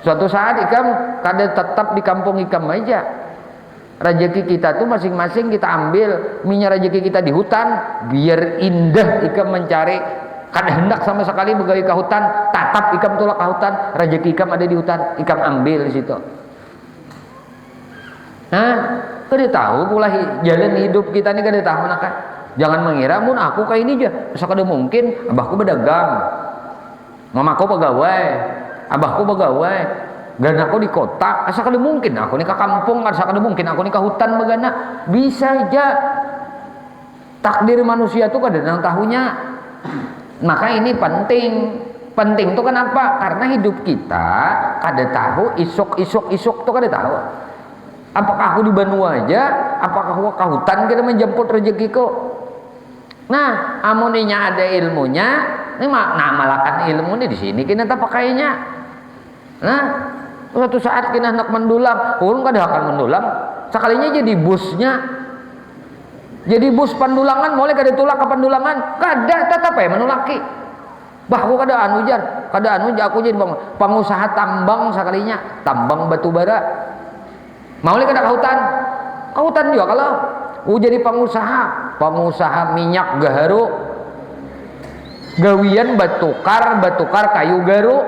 Suatu saat ikam kada tetap di kampung ikam aja. Rezeki kita tuh masing-masing kita ambil. Minyak rezeki kita di hutan biar indah ikam mencari. Kada hendak sama sekali begawi ke hutan, tatap ikam tulak ke hutan, rezeki ikam ada di hutan, ikam ambil di situ. Nah, kada tahu pula jalan hidup kita ini kada tahu nak. Jangan mengira mun aku kayak ini aja, asa kada mungkin. Abahku berdagang, mamaku pegawai, abahku pegawai, dan aku di kota, asa kada mungkin aku nih ke kampung, asa kada mungkin aku nih ke hutan begana. Bisa aja. Takdir manusia tuh kada nang tahunya. Maka ini penting tuh kenapa? Karena hidup kita kada tahu isuk tuh kada tahu. Apakah aku di Banua aja? Apakah aku ke hutan kita menjemput rezekiku? Nah, amuninya ada ilmunya, ini malakan ilmu nih di sini kita tak pakainya. Nah, suatu saat kita hendak mendulang, urung kada akan mendulang. Sekalinya jadi busnya. Jadi bus pandulangan, mulai kada tulak ke pandulangan, kada tetap ya menulaki. Bahku kada anu aku jadi pengusaha tambang sekalinya, tambang batu bara. Mulai kada ke hutan juga kalau jadi pengusaha minyak gaharu, gawian batukar kayu garu,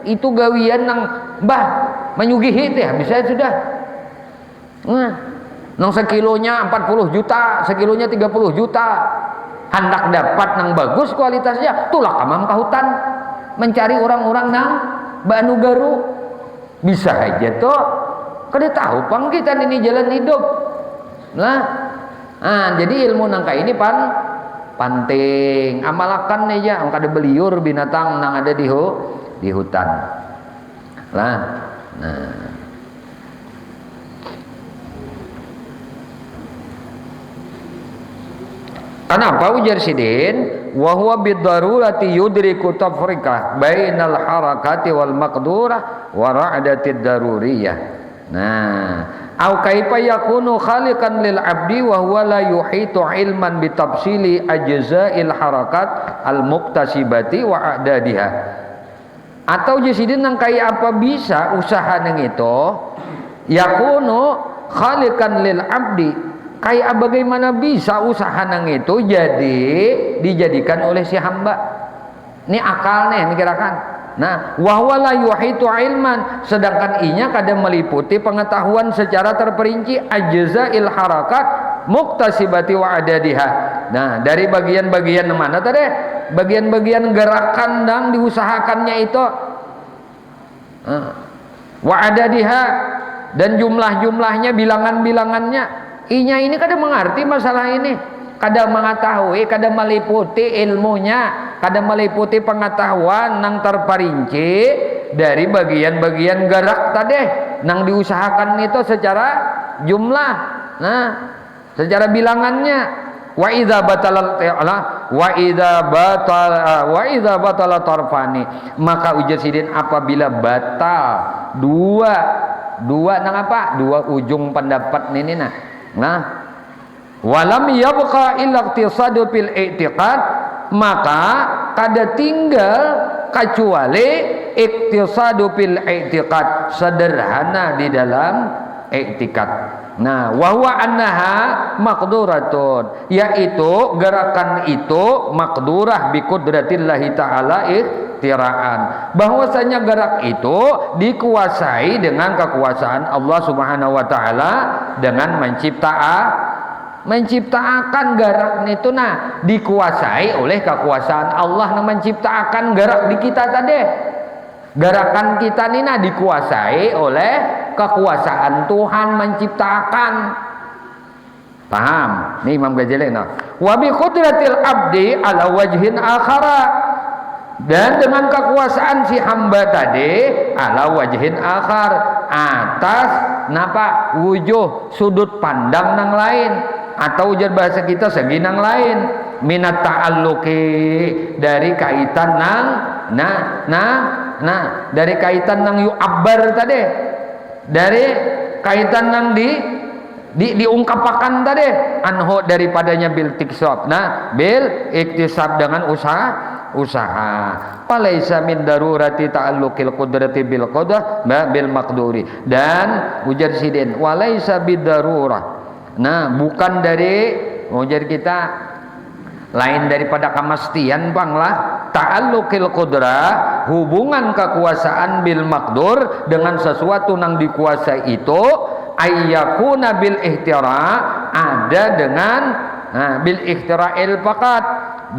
itu gawian nang menyugihi teh bisa sudah. Nah, nang sekilonya 40 juta, sekilonya 30 juta. Hendak dapat nang bagus kualitasnya, tulak kamam ke hutan mencari orang-orang nang banu garu. Bisa aja tuh. Kada tahu pang kita ini jalan hidup. Nah, jadi ilmu nang kayak ini penting. Amalakan aja, kada beliur binatang nang ada di hutan. Nah. Kenapa ujar sidin? Wa huwa bidarurati yudriku tafriqah bainal harakati wal maqdurah wa ra'datid daruriyah. Nah, au kaifa yakunu khaliqan lil abdi wa huwa la yuhitu ilman bi tafsili ajza'il harakat al muktasibati wa a'dadiha. Atau jasidin nang kaya apa bisa usaha nang itu yakunu khaliqan lil abdi, kayak bagaimana bisa usaha nang itu jadi dijadikan oleh si hamba. Ini akal nih mikirakan. Nah, wahwa la yuhitu ilman, sedangkan inya kadang meliputi pengetahuan secara terperinci ajza'il harakat muktasibati wa adadiha. Nah, dari bagian-bagian mana tadi? Bagian-bagian gerakan yang diusahakannya itu. Wa adadiha, dan jumlah-jumlahnya, bilangan-bilangannya. Inya ini kadang mengerti masalah ini, kadang mengetahui, kadang meliputi ilmunya, kadang meliputi pengetahuan nang terperinci dari bagian-bagian gerak tadi nang diusahakan itu secara jumlah, nah secara bilangannya. Wa idza batala tarfani, maka ujar sidin apabila batal dua nang apa? Dua ujung pendapat ini nah, walam yabqa illa iqtisadu fil i'tiqad, maka kada tinggal kecuali iqtisadu fil i'tiqad, sederhana di dalam i'tiqad. Nah, wa huwa annaha maqduratun, yaitu gerakan itu maqdurah bi qudratillahi ta'ala ihtiraan, bahwasanya gerak itu dikuasai dengan kekuasaan Allah Subhanahu wa taala dengan menciptakan gerak itu dikuasai oleh kekuasaan Allah menciptakan gerak di kita tadi. Gerakan kita ini dikuasai oleh kekuasaan Tuhan menciptakan. Paham? Ini Imam Ghazali wa bi qudratil abdi ala wajhin akhara, dan dengan kekuasaan si hamba tadi ala wajhin akhar, atas napa wujuh sudut pandang nang lain, atau ujar bahasa kita segi nang lain, minat ta'alluqi, dari kaitan dari kaitan nang yu'abbar tadi, dari kaitan nang diungkapakan tadi, anhu daripadanya bil tiksab, bil iktisab dengan usaha. Palaisa min darurati ta'alluqil qudrati bil qadah bil maqduri, dan ujar sidin walaisa bidarurah, bukan dari ujar kita lain daripada kemastian banglah ta'alluqil qudrah, hubungan kekuasaan bil maqdur dengan sesuatu yang dikuasai itu ayyakuna bil ihtira, ada dengan bil ihtira'il faqat,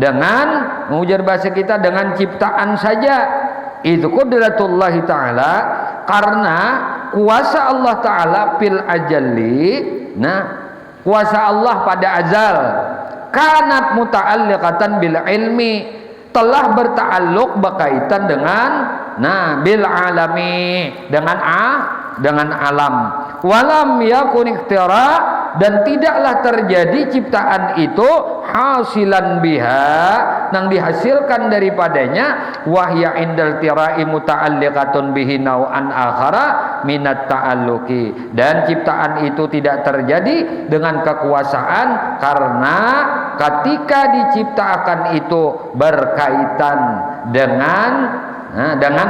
dengan mengujar bahasa kita dengan ciptaan saja. Itu qudratullahi ta'ala, karena kuasa Allah ta'ala fil ajalli, kuasa Allah pada azal, kanat muta'alliqatan bil ilmi, telah berta'alluq berkaitan dengan bil alami, dengan alam. Walam yakun ikhtira, dan tidaklah terjadi ciptaan itu hasilan biha, yang dihasilkan daripadanya, wahya indal tirai muta'alliqatun bihi nau'an akhara minat ta'alluqi, dan ciptaan itu tidak terjadi dengan kekuasaan, karena ketika diciptakan itu berkaitan dengan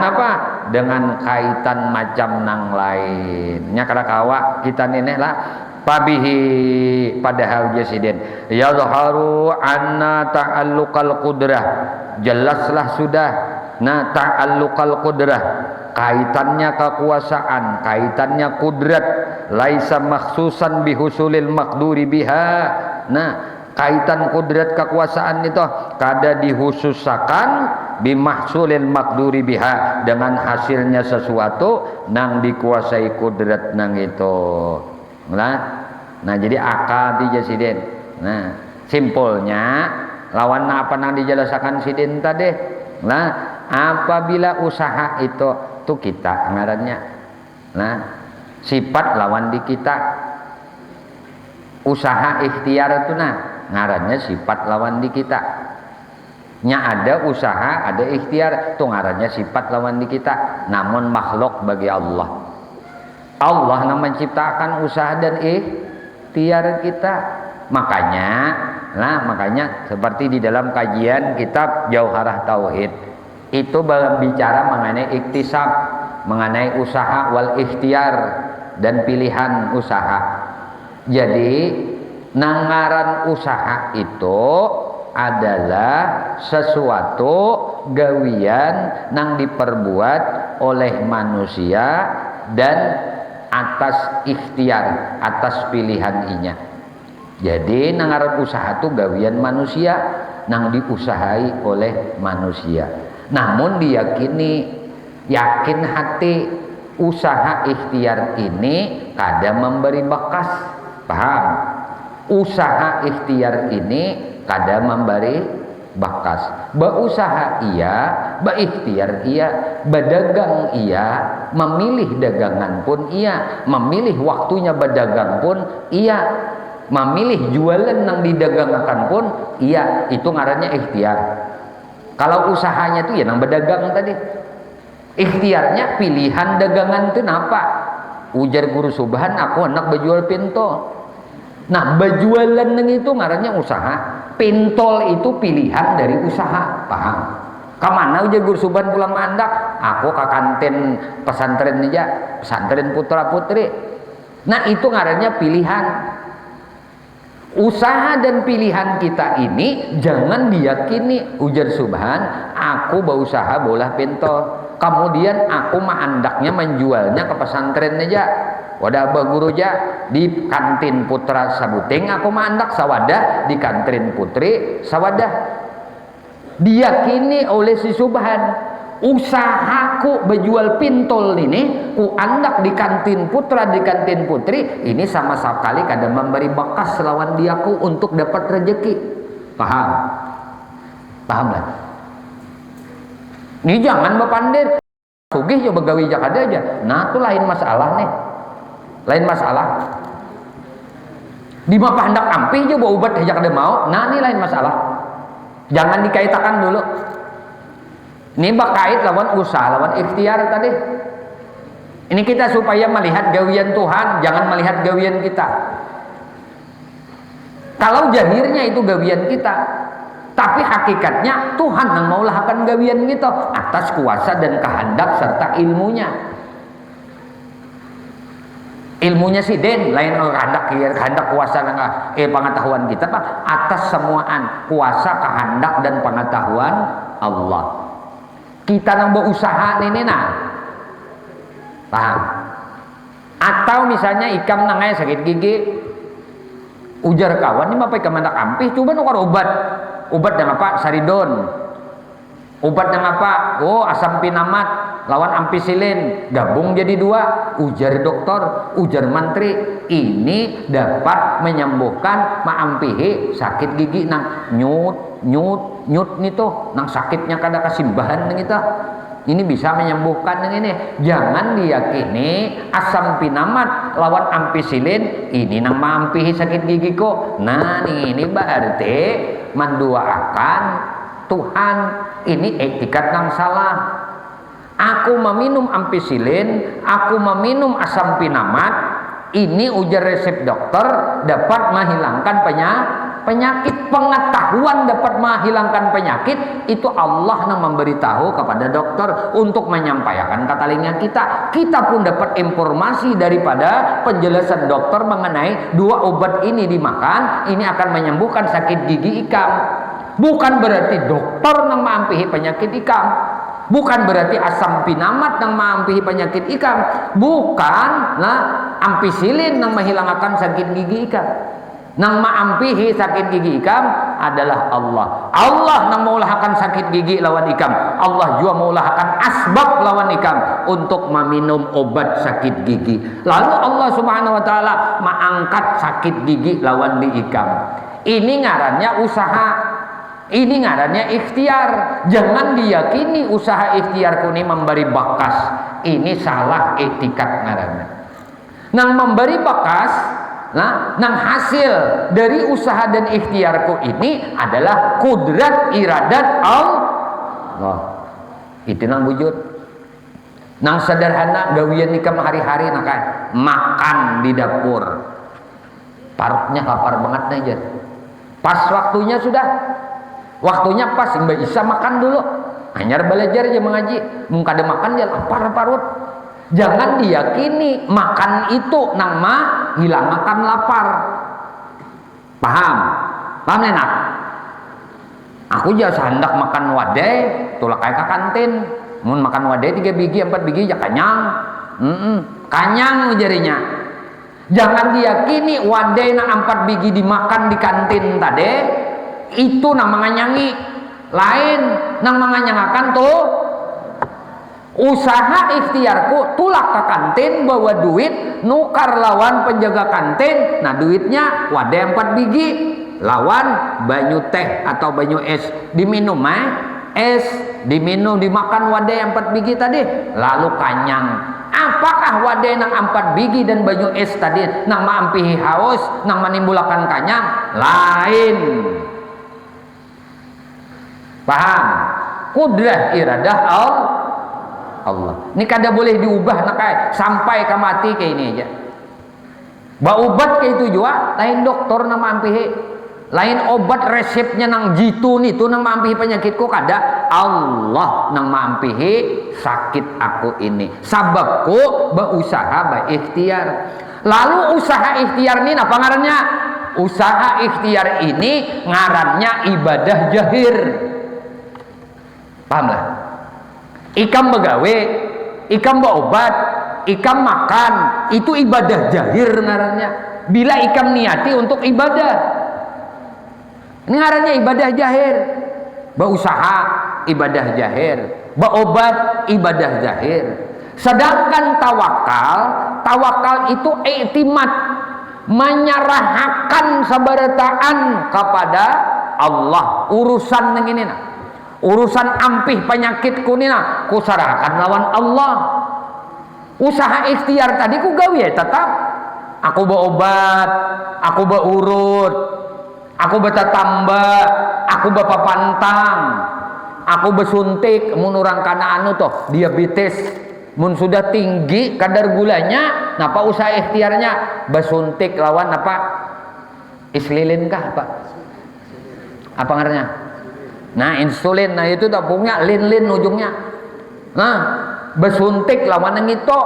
apa? Dengan kaitan macam nang lainnya. Kada kawa kita nenek lah pabihi, padahal jasidin yadharu anna ta'alluqal qudrah, jelaslah sudah ta'alluqal qudrah, kaitannya kekuasaan, kaitannya kudrat, laisa makhsusan bihusulil maqduri biha. Kaitan kudrat kekuasaan itu kada dihususakan bimahsulil maqduri biha, dengan hasilnya sesuatu nang dikuasai kudrat nang itu. Jadi akal di jasidin. Simpulnya lawan apa nang dijelaskan sidin tadi. Apabila usaha itu tuh kita ngarannya. Sifat lawan di kita. Usaha ikhtiar itu ngarannya sifat lawan di kita. Nya ada usaha, ada ikhtiar, itu ngarannya sifat lawan di kita. Namun makhluk bagi Allah. Allah yang menciptakan usaha dan ikhtiar kita. Makanya seperti di dalam kajian kitab Jauharah Tauhid itu berbicara mengenai iktisab, mengenai usaha wal ikhtiar dan pilihan usaha. Jadi nangaran usaha itu adalah sesuatu gawian nang diperbuat oleh manusia dan atas ikhtiar, atas pilihan inya. Jadi nangaran usaha itu gawian manusia nang diusahai oleh manusia. Namun diyakini, yakin hati usaha ikhtiar ini kadang memberi bekas. Paham? Usaha ikhtiar ini kadang memberi bekas. Berusaha iya, berikhtiar iya, berdagang iya, memilih dagangan pun iya, memilih waktunya berdagang pun iya, memilih jualan yang didagangkan pun iya, itu ngarannya ikhtiar. Kalau usahanya itu ya nang berdagang tadi, ikhtiarnya pilihan dagangan itu apa? Ujar guru Subhan, aku hendak berjual pintol. Nah, berjualan itu ngarannya usaha. Pintol itu pilihan dari usaha. Paham? Kemana ujar guru Subhan pulang mandak? Aku ke kantin pesantren aja, pesantren putra putri. Nah, itu ngarannya pilihan. Usaha dan pilihan kita ini jangan diyakini ujar Subhan, aku berusaha bolah pentol, kemudian aku andaknya menjualnya ke pesantren aja. Wadah guru aja di kantin putra sabuting, aku andak sawadah di kantin putri sawadah. Diyakini oleh si Subhan, usahaku berjual pintol ini ku andak di kantin putra di kantin putri ini sama sekali kadang memberi bekas lawan diaku untuk dapat rezeki. Paham? Paham lah. Ini jangan berpandir sugih coba gawi jakada aja. Nah itu lain masalah nih, lain masalah. Di mah hendak ampih aja bawa obat aja kada mau. Nah ini lain masalah. Jangan dikaitakan dulu. Ini berkait lawan usaha, lawan ikhtiar tadi. Ini kita supaya melihat gawian Tuhan, jangan melihat gawian kita. Kalau jahirnya itu gawian kita, tapi hakikatnya Tuhan yang maulahkan gawian kita atas kuasa dan kehendak serta ilmunya. Ilmunya si den lain kehendak kuasa dan pengetahuan kita Pak, atas semuaan kuasa kehendak dan pengetahuan Allah. Kita nang berusaha ini nah, paham? Atau misalnya ikam nangai sakit gigi, ujar kawan ini apa ikam hendak ampih, coba nukar obat yang apa saridon, obat yang apa, oh asam pinamat lawan ampicillin gabung jadi 2, ujar dokter, ujar mantri, ini dapat menyembuhkan maampihi sakit gigi nang nyut nih tuh nang sakitnya kada kasimbahan nih kita. Ini bisa menyembuhkan yang ini. Jangan diyakini asam pinamat lawan ampicillin ini nang maampihi sakit gigi kok. Nah ini berarti menduakan Tuhan. Ini etikat yang salah. Aku meminum ampicillin, aku meminum asam pinamat, ini ujar resep dokter dapat menghilangkan penyakit. Pengetahuan dapat menghilangkan penyakit itu Allah yang memberitahu kepada dokter untuk menyampaikan ke telinga kita. Kita pun dapat informasi daripada penjelasan dokter mengenai 2 obat ini dimakan, ini akan menyembuhkan sakit gigi ikam. Bukan berarti dokter yang mengampihi penyakit ikam. Bukan berarti asam pinamat yang mengampihi penyakit ikam. Bukan ampicillin yang menghilangkan sakit gigi ikam. Nang maampihi sakit gigi ikam adalah Allah. Allah nang maulahkan sakit gigi lawan ikam. Allah juga maulahkan asbab lawan ikam untuk meminum obat sakit gigi. Lalu Allah Subhanahu wa taala mengangkat sakit gigi lawan di ikam. Ini ngarannya usaha. Ini ngarannya ikhtiar. Jangan diyakini usaha ikhtiarku ini memberi bekas. Ini salah etikat ngarannya. Nang memberi bekas nang hasil dari usaha dan ikhtiarku ini adalah kudrat iradat Allah. Itu nang wujud. Nang sederhana gawian nikah hari-hari nak makan di dapur. Parutnya lapar banget aja. Pas waktunya sudah. Waktunya pas Mbak Isa makan dulu. Hanyar belajar aja mengaji. Mun kada makan ya lapar parut. Jangan diyakini makan itu nang hilang makan lapar. Paham? Paham enak? Aku jasa hendak makan wadai, tulak kayak ke kantin. Mun makan wadai 3 biji, 4 biji ya kanyang. Kanyang jarinya. Jangan diyakini wadai nang 4 biji dimakan di kantin tadi itu nang manganyangi. Lain nang manganyangakan tuh usaha ikhtiarku tulak ke kantin bawa duit nukar lawan penjaga kantin. Nah duitnya wadai 4 biji lawan banyu teh atau banyu es diminum es diminum dimakan wadai 4 biji tadi lalu kanyang. Apakah wadai nang 4 biji dan banyu es tadi nang maampihi haus nang menimbulkan kanyang? Lain. Paham? Kudrah iradah Allah. Ini kada boleh diubah nak sampai ke mati kayak ini aja. Obat kayak itu juga lain dokter nang maampihi. Lain obat resepnya nang jitu nih tuh nang maampihi penyakitku kada. Allah nang maampihi sakit aku ini. Sababku berusaha berikhtiar. Lalu usaha ikhtiar ini apa ngarannya? Usaha ikhtiar ini ngarannya ibadah jahir. Paham lah? Ikam begawe, ikam berobat, ikam makan, itu ibadah jahir ngarannya. Bila ikam niati untuk ibadah, ini ngarannya ibadah jahir. Berusaha ibadah jahir, berobat ibadah jahir. Sedangkan tawakal itu iktimat, menyerahkan sabarataan kepada Allah. Urusan yang ini nah. Urusan ampih penyakitku ni nah, ku serahkan lawan Allah. Usaha ikhtiar tadi ku gawe tetap. Aku berobat, aku beurut, aku betatambah, aku bepapantang, aku besuntik. Mun orang kana anu toh diabetes, mun sudah tinggi kadar gulanya, napa usaha ikhtiarnya besuntik lawan apa? Islilin kah apa? Apa ngarannya? Nah insulin, nah itu tak punya lin ujungnya. Nah besuntik lawan yang itu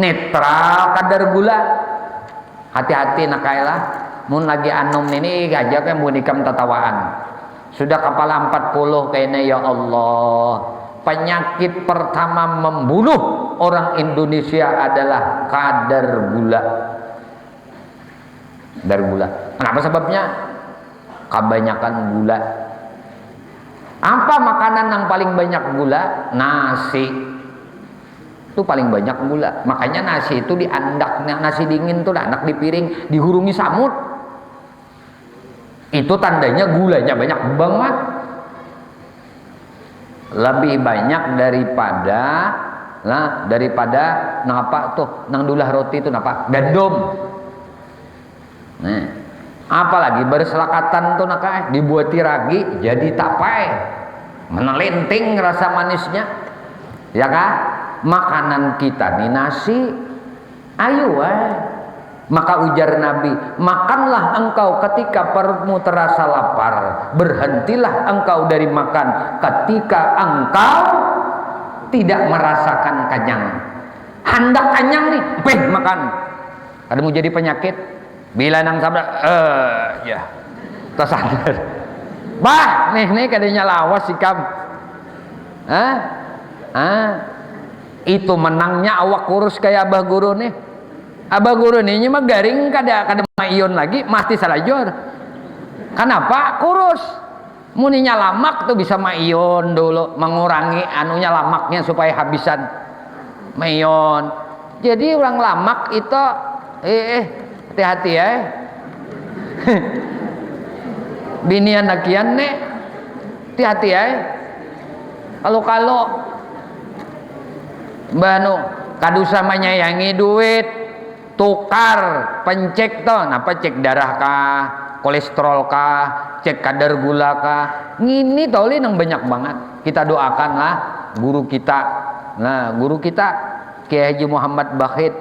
netral kadar gula. Hati-hati nak kailah. Mun lagi anum ini aja kan mun ikam tatawaan. Sudah kepala 40 kayaknya ya Allah. Penyakit pertama membunuh orang Indonesia adalah kadar gula. Kadar gula. Kenapa sebabnya? Kebanyakan gula. Apa makanan yang paling banyak gula? Nasi. Itu paling banyak gula. Makanya nasi itu diandak, nasi dingin tuh anak di piring, dihurungi samut. Itu tandanya gulanya banyak banget. Lebih banyak daripada napa tuh nang dulah roti itu napa? Gandum. Nah, apalagi berselakatan tuh nak dibuati ragi jadi tapai menelinting rasa manisnya ya kan. Makanan kita nih nasi ayo maka ujar Nabi, makanlah engkau ketika perutmu terasa lapar, berhentilah engkau dari makan ketika engkau tidak merasakan kenyang. Hendak kenyang nih makan ada mau jadi penyakit. Bila nang sabda ya tersadar bah nih kadenya lawas sikam itu menangnya awak kurus kayak abah guru nih. Abah guru nih mah garing kada maion lagi mati salajur. Kenapa? Kurus. Muninya lamak tuh bisa maion dulu mengurangi anunya lamaknya supaya habisan maion. Jadi orang lamak itu hati-hati ya. Binian nakian nih hati-hati ya. Kalau Mbak Nu kadusa menyayangi duit tukar pencek toh, napa cek darah kah, kolesterol kah, cek kadar gula kah, ngini toli nang banyak banget. Kita doakanlah guru kita. Nah, guru kita Kiai Haji Muhammad Bakhit.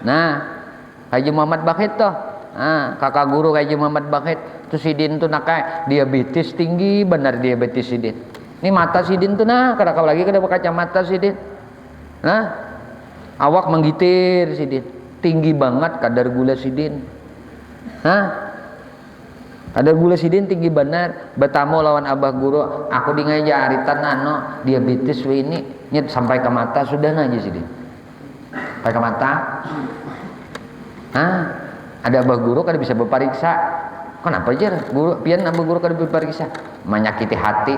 Nah, Haji Muhammad Bakhit toh. Nah, kakak guru Haji Muhammad Bakhit. Tuh Sidin tuh nakai diabetes tinggi benar diabetes Sidin. Ini mata Sidin tuh nah, kada lagi kada kacamata Sidin. Nah, awak menggitir Sidin. Tinggi banget kadar gula Sidin. Hah? Kadar gula Sidin tinggi benar. Betamu lawan abah guru, aku di ngaja aritan ano diabetes we ini nyet sampai ke mata sudah aja Sidin. Sampai ke mata. Hah? Ada abah guru kada bisa berpariksa. Kenapa aja guru pian abah guru kada berpariksa? Menyakiti hati.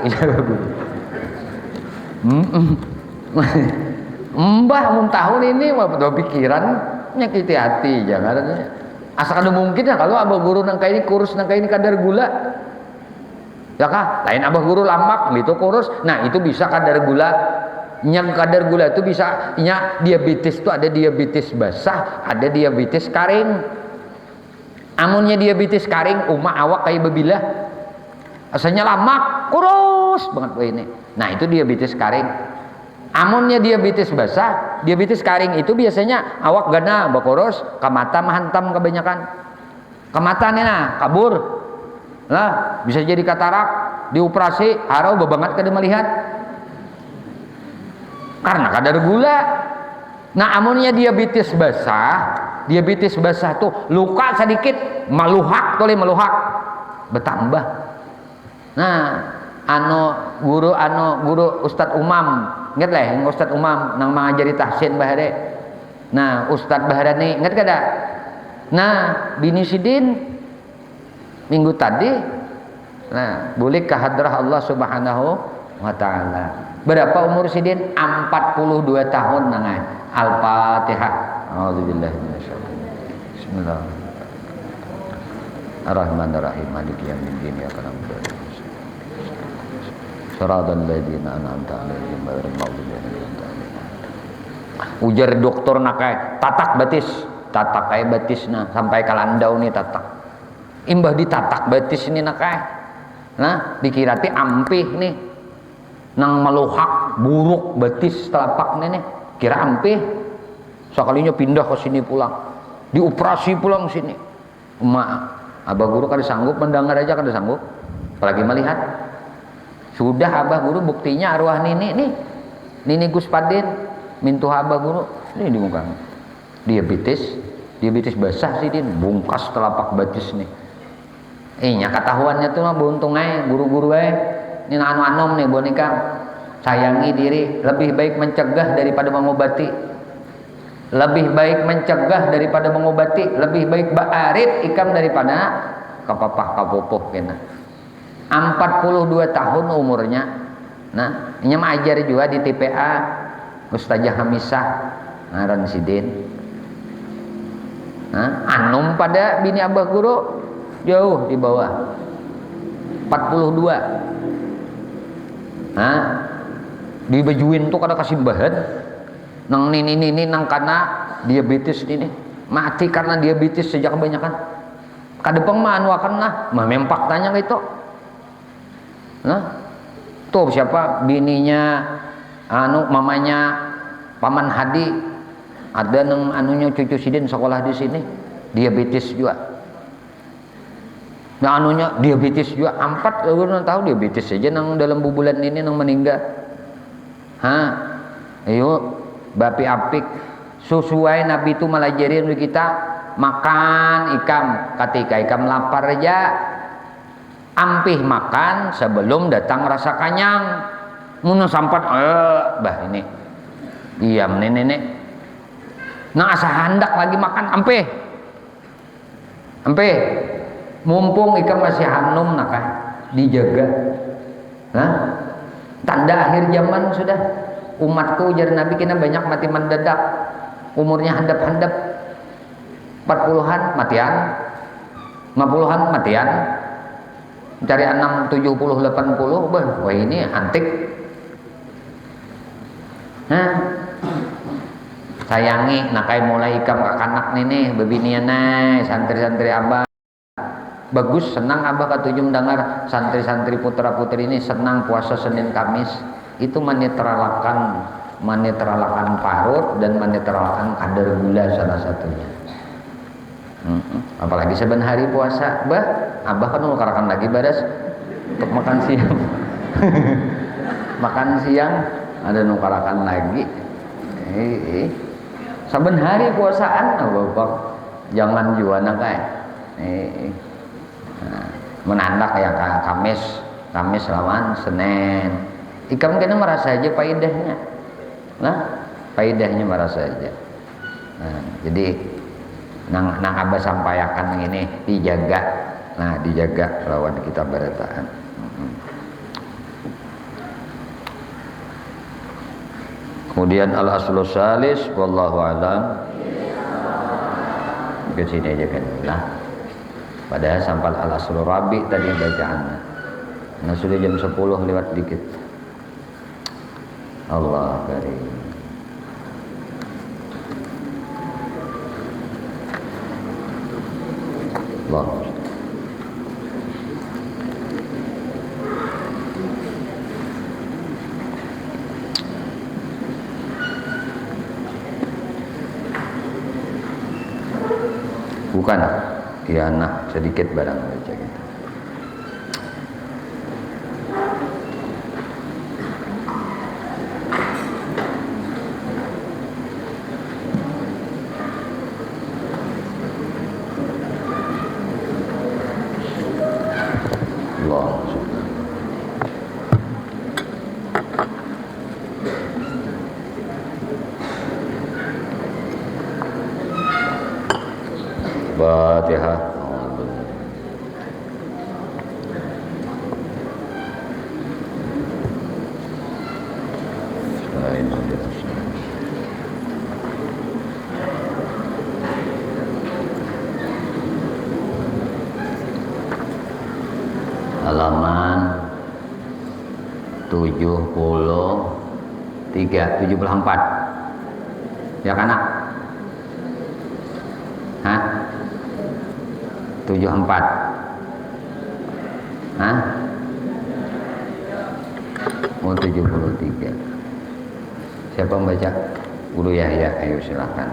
Mbah mun tahun ini mah pikiran menyakiti hati jangan asal kada mungkin ya kalau abah guru nang ini kurus nang ini kadar gula. Ya kah? Lain abah guru lamak gitu kurus. Nah, itu bisa kadar gula. Yang kadar gula itu bisa diabetes itu ada diabetes basah, ada diabetes karing. Amunnya diabetes karing umak awak kayak bebilah. Asalnya lamak, kurus banget ini. Nah, itu diabetes karing. Amunnya diabetes basah, diabetes karing itu biasanya awak gana bakurus, ke mata mahantam kebanyakan. Ke mata nih nah, kabur. Lah, bisa jadi katarak, dioperasi, harau bebanget kada melihat. Karena kadar gula. Nah, amunnya diabetes basah tuh luka sedikit meluhak meluhak bertambah. Nah, guru Ustadz Umam, ingat lah Ustadz Umam nang mengajari tahsin bahare. Nah, Ustadz Baharani, ingat kada? Nah, bini Sidin minggu tadi, nah, boleh ke hadrah Allah Subhanahu wa taala. Berapa umur Sidin? 42 tahun nangan. Al-Fatihah. A'udzubillahi minasyaitonir rajim. Bismillahirrahmanirrahim. Ar-Rahmanir-Rahim. Maliki yaumiddin. Iyyaka na'budu wa iyyaka nasta'in. Shiratal ladzina an'amta 'alaihim ghairil maghdubi 'alaihim waladdallin. Ujar dokter nakai, tatak kayak batis nah sampai kalandau nih tatak. Imbah ditatak batis ini nakai. Nah, dikirati ampih nih. Nang meluhak buruk batis telapak nih kira ampih. Sekalinya pindah ke sini pulang. Dioperasi pulang sini. Emak, abah guru kada sanggup mendengar aja kada sanggup. Apalagi melihat. Sudah abah guru buktinya arwah Nini Gus Padin mintu abah guru ini di muka. Diabetes basah sih din bungkas telapak batis nih. Nya ketahuannya tuh mah beruntung aja guru-guru ini anu-anom nih boneka. Sayangi diri, lebih baik mencegah daripada mengobati. Lebih baik mencegah daripada mengobati, lebih baik baarit ikam daripada kapapah kapopoh kena. 42 tahun umurnya. Nah, ini mah ajar juga di TPA Ustazah Hamisah ngaran Sidin. Nah, anum pada bini abah guru jauh di bawah 42. Nah, dibajuin tuh kada kasih bahan nang nini nang karena diabetes ini mati karena diabetes sejak kebanyakan kadepeng mah anu akan lah memempak tanya gitu. Nah, tuh siapa bininya mamanya Paman Hadi ada nang anunya cucu Sidin sekolah di sini diabetes juga. Nah anunya diabetes juga 4 orang tahu diabetes saja nang dalam bulan ini nang meninggal. Ayo bapi apik sesuai Nabi itu melajarin kita makan ikam ketika ikam lapar aja ampih makan sebelum datang rasa kanyang. Mun sampat bah ini diam nenek nah asa handak lagi makan ampih mumpung ikam masih hanum nakah dijaga. Nah, tanda akhir zaman sudah umatku ujar Nabi kena banyak mati mendadak umurnya handap-handap 40-an matian 50-an matian cari 6, 70, 80 wah ini antik. Nah, sayangi nakai mulai ikam kakanak nih bebiniana santri-santri abah bagus senang abah katujung dengar santri-santri putra-putri ini senang puasa Senin Kamis itu menetralkan parut dan menetralkan kadar gula salah satunya. Apalagi saben hari puasa abah kan nukarakan lagi badas untuk makan siang makan siang ada nukarakan lagi saben hari puasaan bapak jangan juana kayak menandak ya Kamis lawan Senin ikam kena merasa aja faedahnya faedahnya merasa aja jadi nang abah sampaikan ini dijaga lawan kita berataan. Kemudian al-aslus salis wallahu alam ke sini aja kan padahal sampai al-aslur rabi tadi bacaannya sudah jam 10 lewat dikit. Allah karim. Allah bukan ya sedikit barang baca gitu. Fatihah. Halaman 74 ya kanak 74 mau 73 siapa membaca Guru Yahya ayo silakan.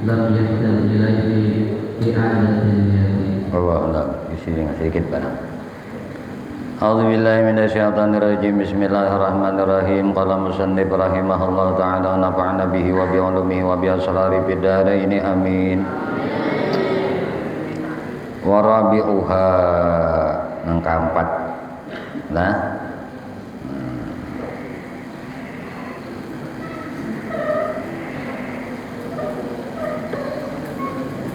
lam yahdal ilaihi sedikit barang. A'udzubillahi minasyaitonirrajim. Bismillahirrahmanirrahim. Qala musannif rahimahullah ta'ala wa nafa'ana bihi wa bi ulumihi wa bi asrari fid dharain amin. Wa rabi'uha yang keempat. Nah,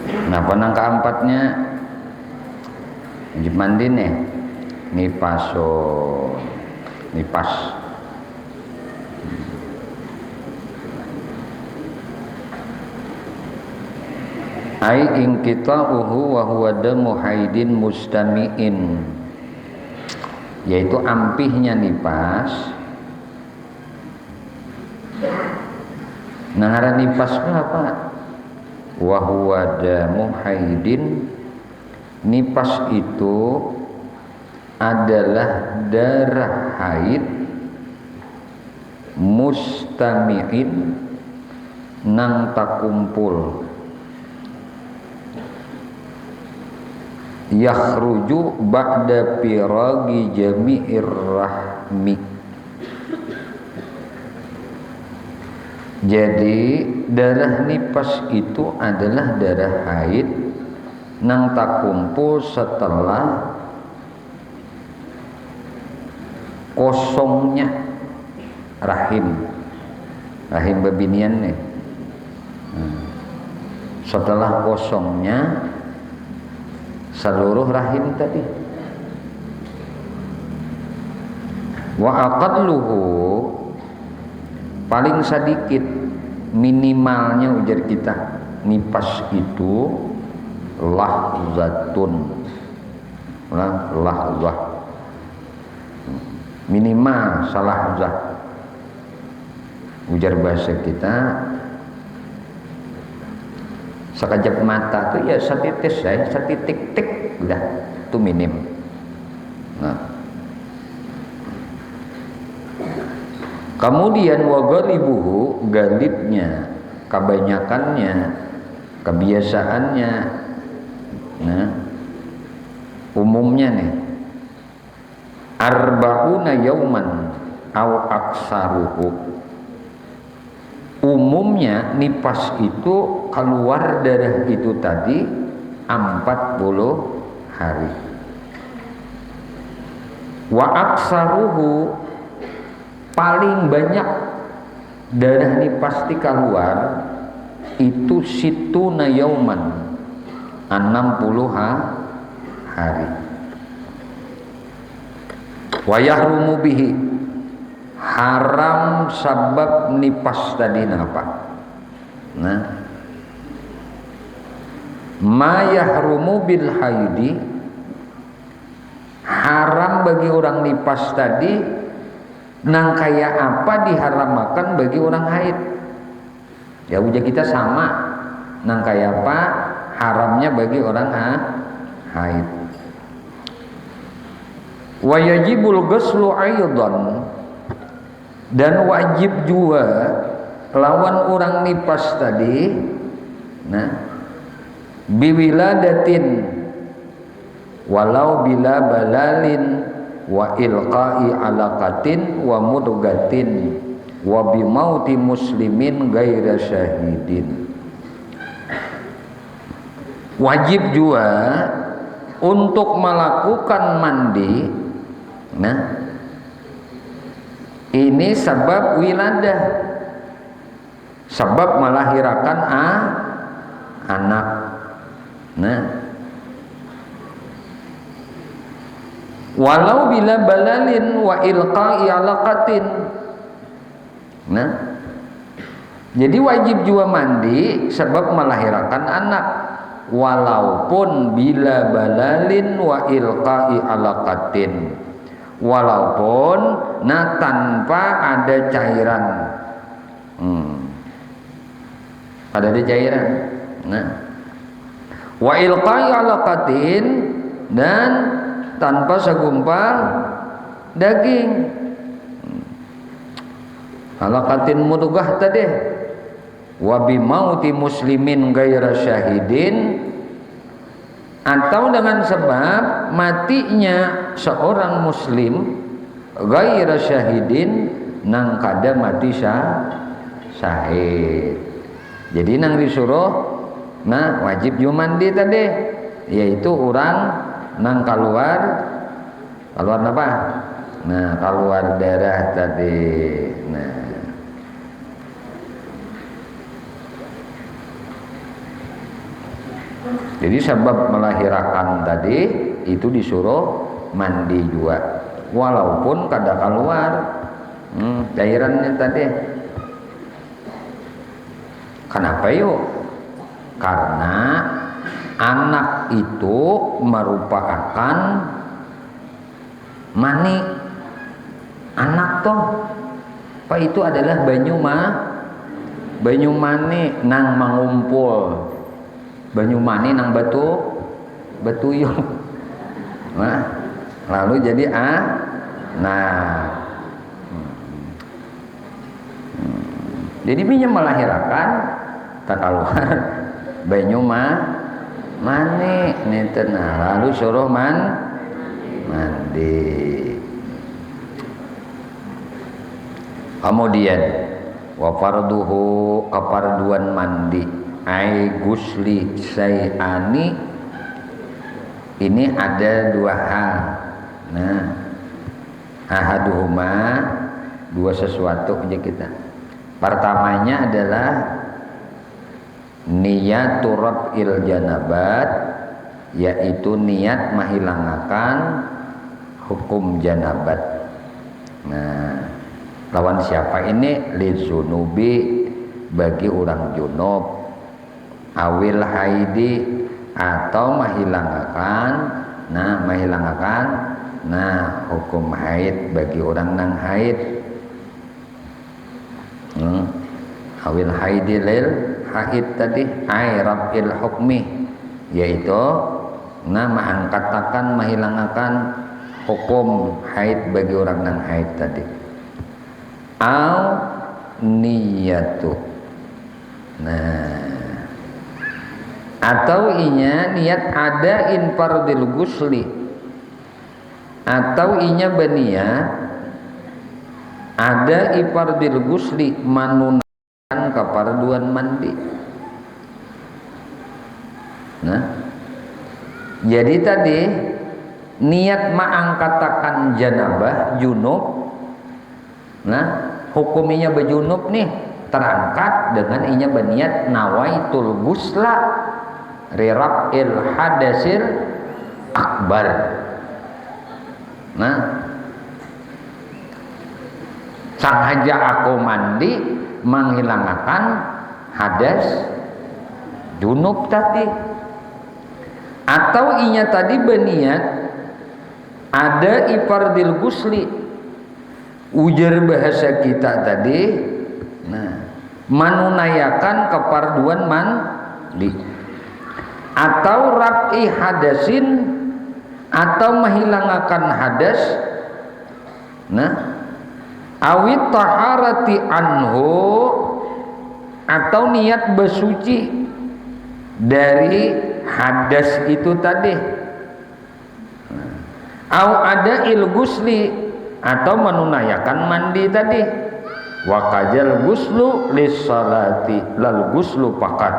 kenapa nang keempatnya wajib mandi nih? Nipas. Ai inqita'uhu wa huwa damu haidin mustami'in, yaitu ampihnya nipas. Nah, ngaran nipas itu apa? Wa huwa damu haidin, nipas itu adalah darah haid mustami'in nang takumpul, yakhruju ba'da firagi jami'ir rahmi. Jadi darah nipas itu adalah darah haid nang takumpul setelah kosongnya rahim babinian nih. Setelah kosongnya seluruh rahim tadi. Wa aqalluhu, paling sedikit minimalnya ujar kita nipas itu lahzatun, lahzah, minimal salahzah. Ujar bahasa kita sekejap mata tuh ya setitis ya, setitik-tik udah itu minim. Nah, kemudian wa ghalibuhu, galibnya, kebanyakannya, kebiasaannya, nah umumnya nih arba'una yauman au aksaruhu, umumnya nipas itu keluar darah itu tadi 40 hari. Wa aksaruhu, paling banyak darah nipas di keluar itu situna yauman, 60 hari. Wa yahrumu bihi, haram sabab nipas tadi napa? Nah, ma yahrumu bil haidi, haram bagi orang nipas tadi nang kayak apa diharamakan bagi orang haid. Ya udah kita sama, nang kayak apa haramnya bagi orang haid. Wa yajibul ghuslu aidan, dan wajib juga lawan orang nipas tadi, nah biwiladatin walau bila balalin wa ilqa'i alaqatin wa mudgatin wa bimauti muslimin gaira syahidin. Wajib juga untuk melakukan mandi. Nah, ini sebab wiladah, sebab melahirkan anak. Nah, walau bila balalin wa ilqa'i alaqatin. Nah, jadi wajib juga mandi sebab melahirkan anak, walaupun bila balalin wa ilqa'i alaqatin, walaupun tanpa ada cairan. Ada cairan. Nah, wa ilqa'i alaqatin, dan tanpa segumpal daging. Alaqatin mudghah tadi. Wa bimauti muslimin gaira syahidin, atau dengan sebab matinya seorang muslim ghaira syahidin nang kada mati syahid. Jadi nang disuruh wajib mandi tadi, yaitu orang nang keluar apa? Keluar darah tadi. Jadi sebab melahirkan tadi itu disuruh mandi juga, walaupun kada keluar cairannya tadi. Kenapa yuk? Karena anak itu merupakan mani. Anak toh apa itu adalah banyu mani nang mengumpul. Banyu mani nang batuyung. Lalu jadi jadi minyak melahirkan tak keluar banyu mani nenten. Lalu suruh mandi. Kemudian wa farduhu keparduan mandi ai gusli sayani, ini ada dua hal. Ahaduhuma, dua sesuatu aja kita. Pertamanya adalah niatu rab'il janabat, yaitu niat menghilangkan hukum janabat. Lawan siapa ini? Lizunubi, bagi orang junub, awil haidi, atau menghilangkan hukum haid bagi orang nang haid. Awil haidi lil haid tadi ai rab'il hukmi, yaitu mengangkatakan menghilangkan hukum haid bagi orang nang haid tadi. Au niyatu, atau inya niat ada in fardil gusli, atau inya beniat ada ifardil gusli manunaikan keparduan mandi. Jadi tadi niat mengangkatakan janabah junub, hukuminya bejunub nih terangkat dengan inya beniat nawaitul gusla rirab'il hadasil akbar. Sengaja aku mandi menghilangkan hadas junub tadi, atau inya tadi beniat ada ifardil gusli, ujar bahasa kita tadi, manunayakan keparduan mandi, atau rab'i hadasin, atau menghilangkan hadas, awit taharati anhu, atau niat bersuci dari hadas itu tadi, au ada ilgusli, atau menunaikan mandi tadi. Wa kajal guslu lis salati, lal guslu pakat.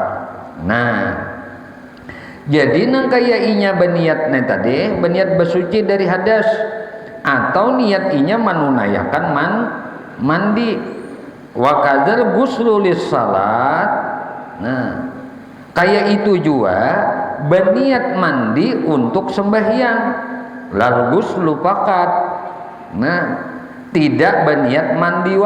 Jadi nang kaya inya beniatnya tadi beniat bersuci dari hadas, atau niat inya menunaikan mandi. Wa kajal guslu lis salat, kaya itu juga berniat mandi untuk sembahyang, lal guslu pakat. Tidak berniat mandi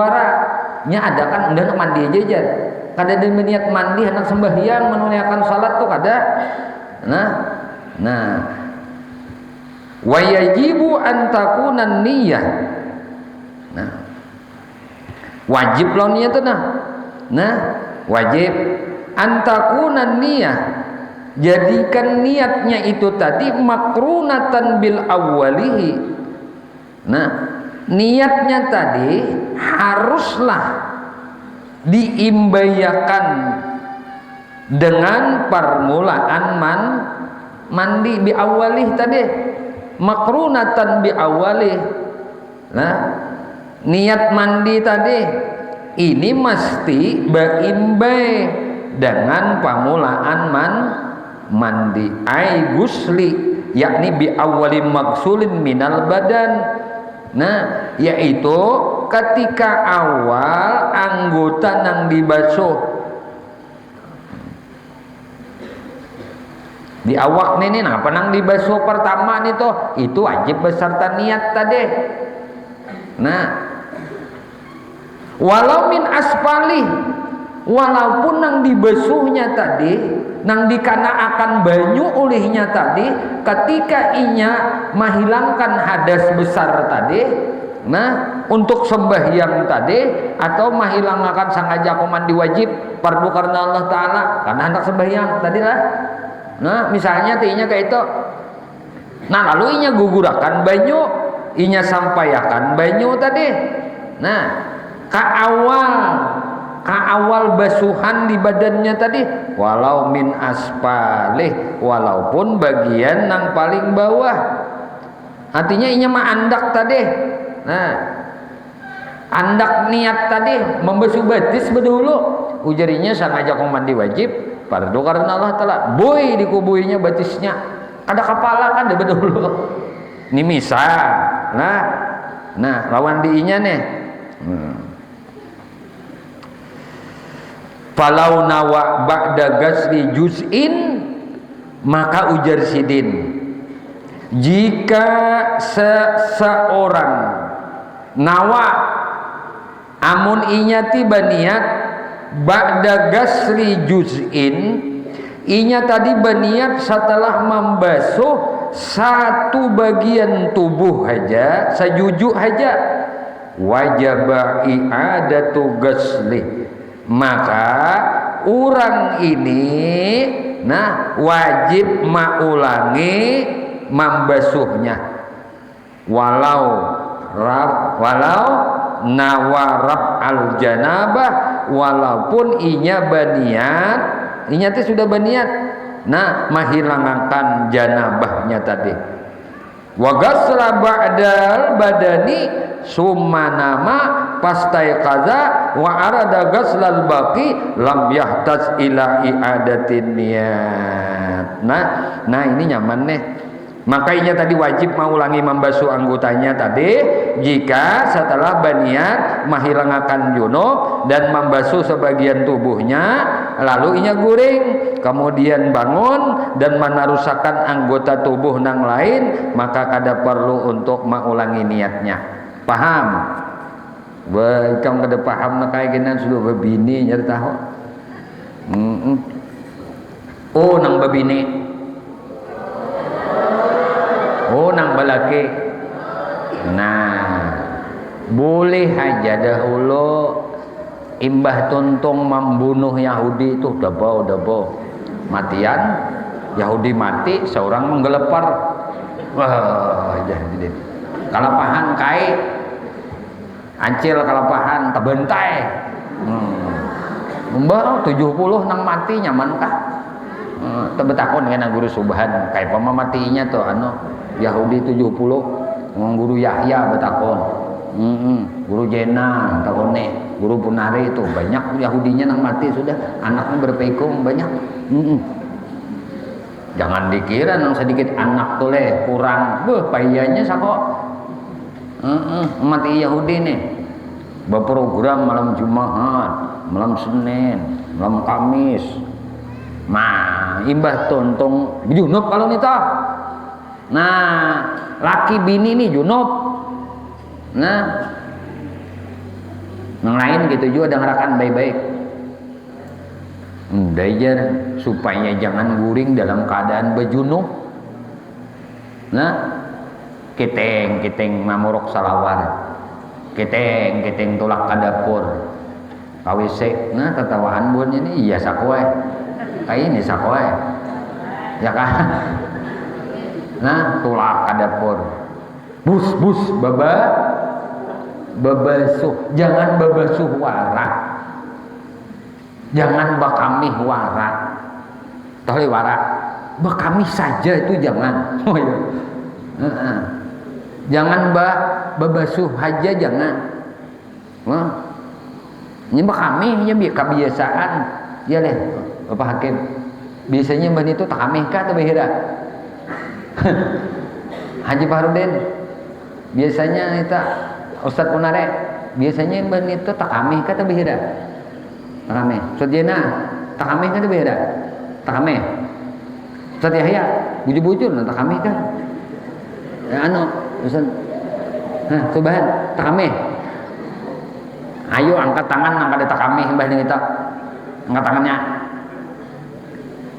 nya ada kan hendak mandi jajan, kada ada berniat mandi hendak sembahyang menunaikan salat tuh kada. Wa yajibu an takuna niyyah, wajib lawan niat tuh wajib antakuna niyyah, jadikan niatnya itu tadi makrunatan bil awwalihi. Niatnya tadi haruslah diimbayakan dengan permulaan mandi bi awalih tadi, makrunatan bi awalih. Nah, niat mandi tadi ini mesti berimbai dengan pamulaan mandi ai gusli, yakni bi awali maksulin minal badan. Nah, yaitu ketika awal anggota nang dibasuh di awak nih apa nang dibasuh pertama nih toh, itu wajib beserta niat tadi. Nah, walau min asfali, walaupun nang dibasuhnya tadi, nang dikana akan banyu olehnya tadi, ketika inya menghilangkan hadas besar tadi, nah untuk sembahyang tadi, atau menghilangkan sengaja mandi wajib fardu karena Allah Ta'ala, karena hendak sembahyang tadi lah. Nah misalnya tinya kayak itu, nah lalu inya gugurakan banyu, inya sampaikan banyu tadi. Nah ka awal basuhan di badannya tadi, walau min asfalih, walaupun bagian yang paling bawah, artinya inya mah andak tadi. Nah andak niat tadi membasuh batis bedulu, ujarinya sengaja mandi wajib fardu karena Allah Ta'ala, boy dikubuinya batisnya ada kepala kan deh bedulu ini misal. Nah lawan diinya nih, falau nawa ba'da gasli juz'in, maka ujar sidin, jika seseorang nawa amun inya tiba niat ba'da gasli juz'in, inya tadi berniat setelah membasuh satu bagian tubuh aja, sejujuk aja, wajib i'adatu gasli, maka orang ini wajib maulangi membasuhnya, walau nawarab al janabah, walaupun inya berniat, inya itu sudah berniat menghilangkan janabahnya tadi. Wa ghasla ba'dal badani summa nama pastai kaza wa arada ghaslal baqi lam yahtaj ila i'adatin niat. Nah ini nyaman nih. Makanya tadi wajib mengulangi membasuh anggotanya tadi jika setelah berniat menghilangkan junub dan membasuh sebagian tubuhnya, lalu inya guring, kemudian bangun dan menarusakan anggota tubuh nang lain, maka kada perlu untuk mengulangi niatnya. Paham? Kau kada paham nak kayak gini sudah berbini nyari tahu. Oh nang berbini. Oh nang balaki. Nah boleh aja dahulu imbah tuntung membunuh Yahudi itu dabo matian, Yahudi mati, seorang menggelepar, wah jadi kalapahan kai ancil kalapahan tebentai, mbah 70 nang mati nyaman kah? Tebetakon kena guru subhan kayak pemamatinya tuh Yahudi 70 guru Yahya betakon, guru Jena takone, guru Punari itu banyak Yahudinya nang mati sudah, anaknya berpekung banyak. Jangan dikira nang sedikit anak tuh kurang, payahnya sako. Mati Yahudi nih berprogram malam Jumat, malam Senin, malam Kamis. Nah imbah tontong junub kalau nita. Nah laki bini nih junub. Nah yang lain gitu juga dengarkan baik-baik. Dajar supaya jangan guring dalam keadaan bejunub. Nah kiteng mamurok salawar, kiteng tulak ke dapur KWC. Nah ketawahan buat ini iya sakwe kayak ini sakwe ya kan. Nah tulak ke dapur, bus babasuh, jangan babasuh warak, jangan bakamih warak, toh warak kami saja itu jangan. Oh ya. Jangan basuh aja jangan. Ini kami nya kebiasaan. Ya leh, Bapak Hakim. Biasanya ban itu tak kami kah atau behira? Haji Fahrudin. Biasanya itu Ustadz Punare. Biasanya ban itu tak kami kah atau behira? Tak kami. Sujena tak kami kah atau behira? Tak kami. Ustadz Yahya, bujur-bujur tak kami kah? Ustaz. Subhan, tak kami. Ayo angkat tangan, angkat tak kami mbah kita. Angkat tangannya.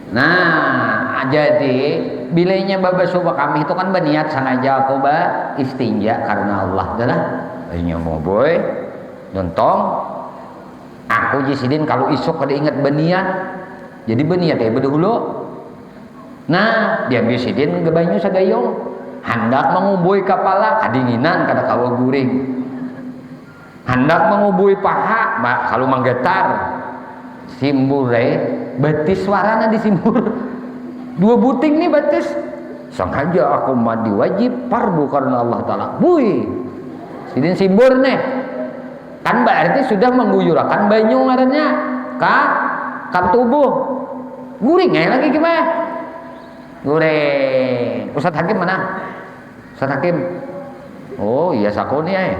Nah, jadi bilainya babasuh kami itu kan berniat sengaja aku istinja karena Allah adalah ini mau boy dontong aku jisidin kalau isuk kada ingat berniat jadi berniat ya berdahulu. Nah dia bisidin gebanyu sagayong hendak mengubui kepala kadinginan kada kawa guring hendak mengubui paha kalau manggetar simbure betis warana disimbur 2 buting nih betis sengaja aku mandi wajib fardu karena Allah Ta'ala bui sidin simbur nih kan berarti sudah mengguyurakan banyu ngarannya kan tubuh guring lagi gimana guring. Ustadz Hakim mana? Ustadz Hakim oh iya sakoni ya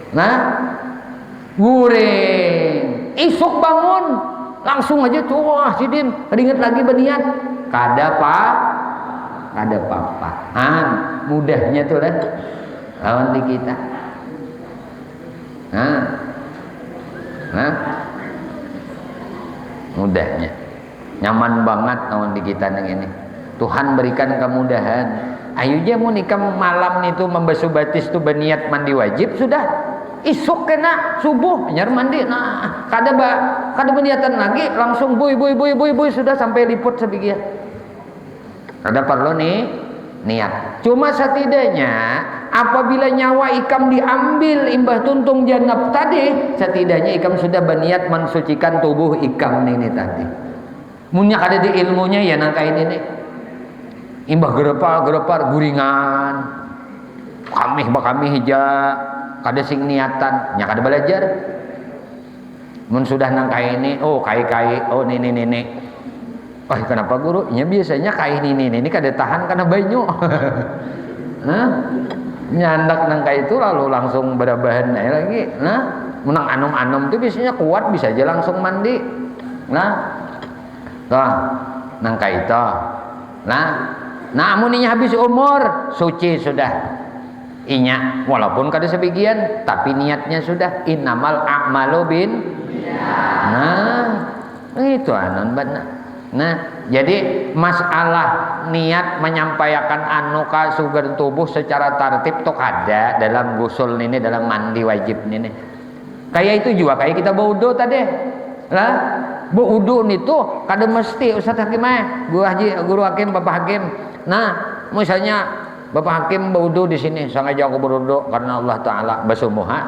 nah guring isuk bangun langsung aja tuh wah sidin ingat lagi berniat kada papaan mudahnya tuh lah lawan di kita mudahnya nyaman banget lawan di kita yang ini Tuhan berikan kemudahan ayo aja mau nikah malam itu membasuh batis tuh berniat mandi wajib sudah isuk kena subuh nyar mandi nah kada berniatan lagi langsung bui sudah sampai liput sebagian kada perlu nih niat cuma setidaknya apabila nyawa ikam diambil imbah tuntung janab tadi setidaknya ikam sudah berniat mensucikan tubuh ikam ini tadi munyak ada di ilmunya ya nangka ini nih imbah gerepar guringan kami hija kada sing niatan nya kada belajar mun sudah nang kai ini oh kai oh ini kenapa guru nya biasanya kai ini kada tahan karena banyu nyandak nang kai itu lalu langsung berabahan lagi menang anom itu biasanya kuat bisa aja langsung mandi nang kai itu amun inya habis umur suci sudah inya walaupun kada sebagian tapi niatnya sudah innamal a'malu bin itu anon benar jadi masalah niat menyampaikan ka sugar tubuh secara tertib tok ada dalam gusul ini dalam mandi wajib ini kayak itu juga kayak kita baudo tadi lah baudo itu kada mesti Ustaz Hakim guru Hakim Bapak Hakim misalnya Bapak Hakim berwudu di sini, sengaja aku berwudu karena Allah Taala basuh muha.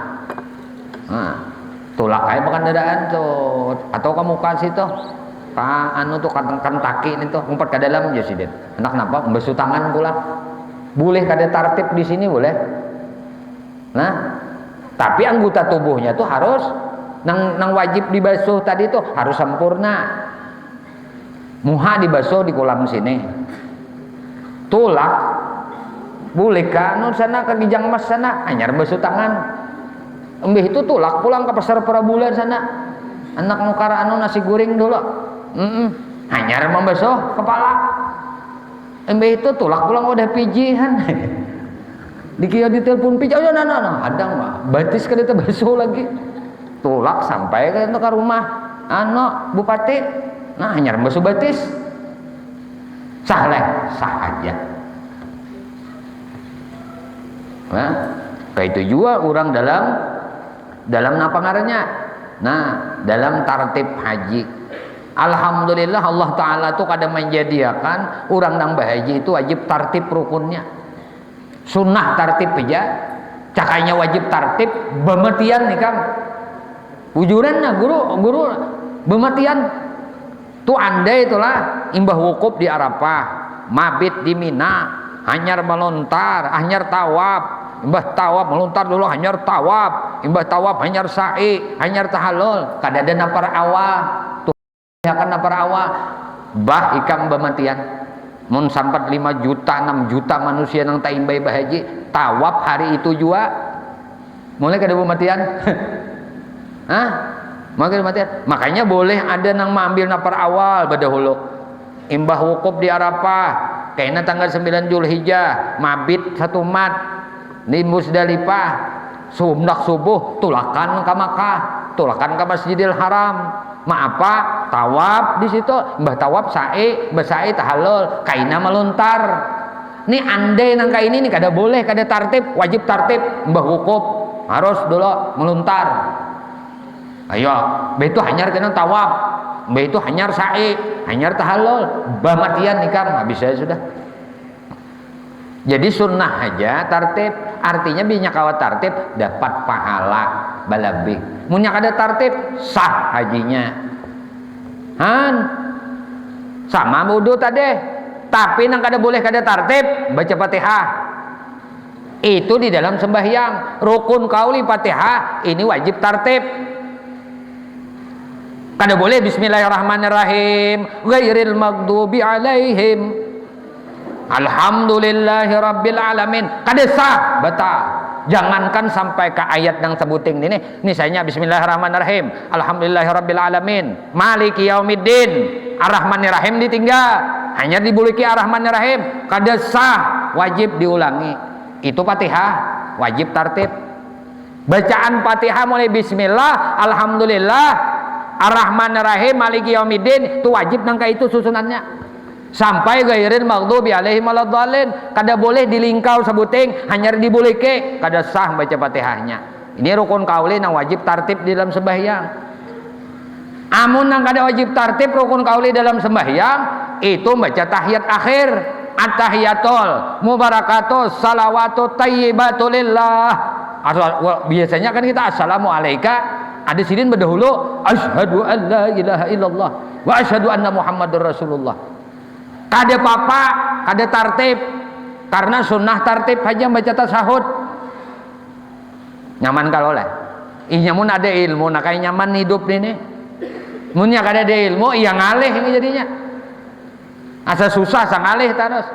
Tulak aja makan dadaan tuh, atau kamu kasih tuh, tuh kaki ini tuh, ngumpet ke dalam aja sih den. Anak kenapa? Basuh tangan pula. Boleh kada tartib di sini boleh. Tapi anggota tubuhnya tuh harus nang wajib dibasuh tadi tuh harus sempurna. Muha dibasuh di kolam sini. Tulak boleh kan sana ke Gijang Mas sana anyar basuh tangan embih itu tulak pulang ke pasar Prabulan sana anak nukar nasi goreng dulu anyar membasuh kepala embih itu tulak pulang udah pijihan dikira ditelepon pijak hadang mah batis kan itu basuh lagi tulak sampai ke rumah bupati anyar basuh batis sah aja. Kayak itu juga orang dalam apa ngarannya dalam tartib haji alhamdulillah Allah Ta'ala tuh kadang menjadikan orang nang bahaji itu wajib tartib rukunnya sunnah tartib aja cakainya wajib tartib bemetian nih kan Ujuran nah guru bematian tu andai itulah imbah wukuf di Arafah, mabit di Mina, hanyar melontar, hanyar tawaf, imbah tawaf melontar dulu hanyar tawaf, imbah tawaf hanyar sa'i, hanyar tahallul, kadada napar awal, tuh akan napar awal, bah ikam bematian. Mun sampai 5 juta 6 juta manusia nang tak imbai bahaji tawaf hari itu juga mulai kada bematian. Hah? Makanya boleh ada nang ambil napar awal badahulu imbah wukuf di Arafah kayaknya tanggal 9 Zulhijjah mabit 1 mat di Musdalifah sundak subuh tulakan ke Makkah, tulakan ke Masjidil Haram. Apa tawaf di situ, mbah tawaf sa'i, bersa'i tahallul, kaina melontar. Nih andai nangka ini nih kada boleh, kada tartib, wajib tartib, mbah wukuf harus dulu melontar. Ayo, mbah itu hanyar kena tawaf, mbah itu hanyar sa'i, hanyar tahallul, mbah matian nikam, habis saya sudah. Jadi sunnah aja tartib, artinya binya kawat tartib dapat pahala balabih. Munya kada tartib sah hajinya. Han sama wudu tadi, tapi nang kada boleh kada tartib baca Fatihah. Itu di dalam sembahyang rukun qauli Fatihah ini wajib tartib. Kada boleh bismillahirrahmanirrahim ghairil maghdubi alaihim alhamdulillahi rabbil alamin, kada sah batal. Jangankan sampai ke ayat yang sebuting ini misalnya bismillahirrahmanirrahim alhamdulillahirabbil alamin maliki yaumiddin arrahmanirrahim ditinggal hanya dibuliki arrahmanirrahim, kada sah, wajib diulangi. Itu Fatihah wajib tartib. Bacaan Fatihah mulai bismillah alhamdulillah arrahmanirrahim maliki yaumiddin itu wajib nangka itu susunannya. Sampai gairin maghdubi alaihim waladhdallin kada boleh dilingkau sebuting hanya dibulike, kada sah baca Fatihahnya. Ini rukun qauli nang wajib tartib di dalam sembahyang. Amun nang kada wajib tartib rukun qauli dalam sembahyang itu baca tahiyat akhir, at-tahiyatul mubarakatus salawatu thayyibatu lillah. Biasanya kan kita assalamu alayka, ada sidin berdahulu asyhadu an la ilaha illallah wa asyhadu anna muhammadur rasulullah. Kada apa-apa, kada tartib, karena sunnah tartib aja baca tasahud. Nyaman kalau lah. Nyamun ada ilmu, nak kayak nyaman hidup ini. Munnya kada ada ilmu, iya ngalih ini jadinya. Asa susah sang ngalih terus.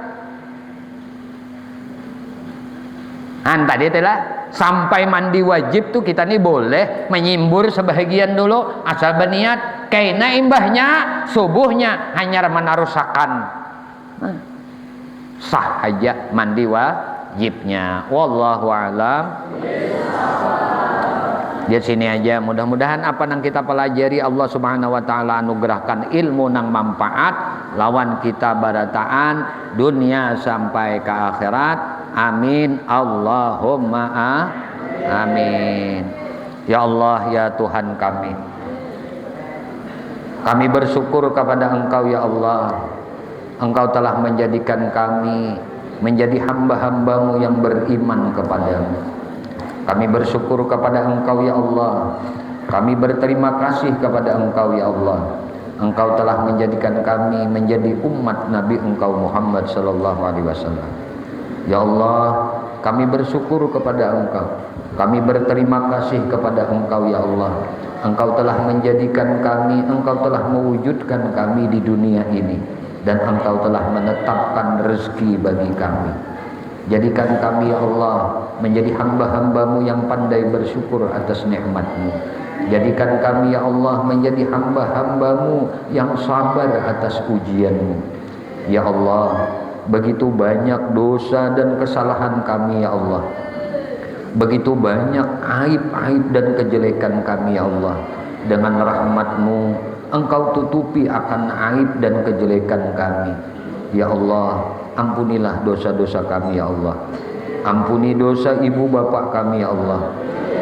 Tadi telah sampai mandi wajib tuh kita nih boleh menyimbur sebahagian dulu asal berniat kaina imbahnya subuhnya hanya menarusakan. Sah aja mandi wajibnya. Wallahu a'lam. Di sini aja, mudah-mudahan apa yang kita pelajari Allah Subhanahu wa taala anugerahkan ilmu nang manfaat lawan kita barataan dunia sampai ke akhirat. Amin Allahumma amin. Ya Allah ya Tuhan kami bersyukur kepada Engkau ya Allah. Engkau telah menjadikan kami menjadi hamba-hambamu yang beriman kepadamu. Kami bersyukur kepada Engkau ya Allah. Kami berterima kasih kepada Engkau ya Allah. Engkau telah menjadikan kami menjadi umat Nabi Engkau Muhammad sallallahu alaihi wasallam. Ya Allah, kami bersyukur kepada Engkau. Kami berterima kasih kepada Engkau ya Allah. Engkau telah menjadikan kami, Engkau telah mewujudkan kami di dunia ini. Dan Engkau telah menetapkan rezeki bagi kami. Jadikan kami ya Allah menjadi hamba-hambamu yang pandai bersyukur atas nikmat-Mu. Jadikan kami ya Allah menjadi hamba-hambamu yang sabar atas ujian-Mu. Ya Allah, begitu banyak dosa dan kesalahan kami ya Allah. Begitu banyak aib-aib dan kejelekan kami ya Allah. Dengan rahmat-Mu Engkau tutupi akan aib dan kejelekan kami. Ya Allah, ampunilah dosa-dosa kami ya Allah. Ampuni dosa ibu bapak kami ya Allah.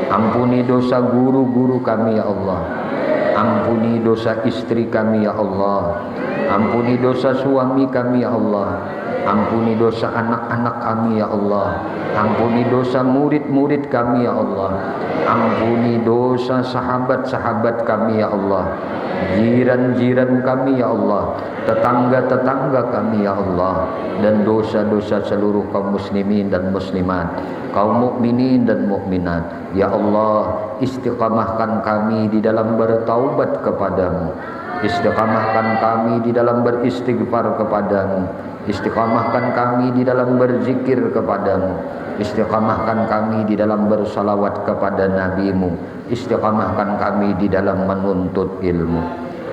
Ampuni dosa guru-guru kami ya Allah. Ampuni dosa istri kami ya Allah. Ampuni dosa suami kami ya Allah. Ampuni dosa anak-anak kami ya Allah. Ampuni dosa murid-murid kami ya Allah. Ampuni dosa sahabat-sahabat kami ya Allah. Jiran-jiran kami ya Allah. Tetangga-tetangga kami ya Allah. Dan dosa-dosa seluruh kaum muslimin dan muslimat, kaum mukminin dan mukminat. Ya Allah, istiqamahkan kami di dalam bertaubat kepadamu. Istiqamahkan kami di dalam beristighfar kepadamu. Istiqamahkan kami di dalam berzikir kepadamu. Istiqamahkan kami di dalam bersalawat kepada nabimu. Istiqamahkan kami di dalam menuntut ilmu.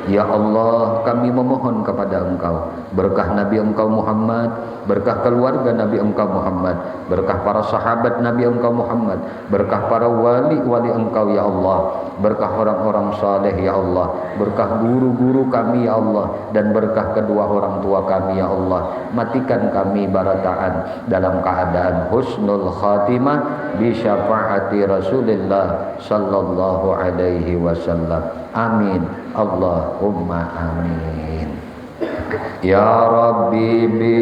Ya Allah, kami memohon kepada Engkau berkah Nabi Engkau Muhammad, berkah keluarga Nabi Engkau Muhammad, berkah para sahabat Nabi Engkau Muhammad, berkah para wali-wali Engkau ya Allah, berkah orang-orang saleh ya Allah, berkah guru-guru kami ya Allah, dan berkah kedua orang tua kami ya Allah. Matikan kami barataan dalam keadaan husnul khatimah bi syafaati Rasulillah sallallahu alaihi wasallam. Amin. Allahumma amin. Ya Rabbi bi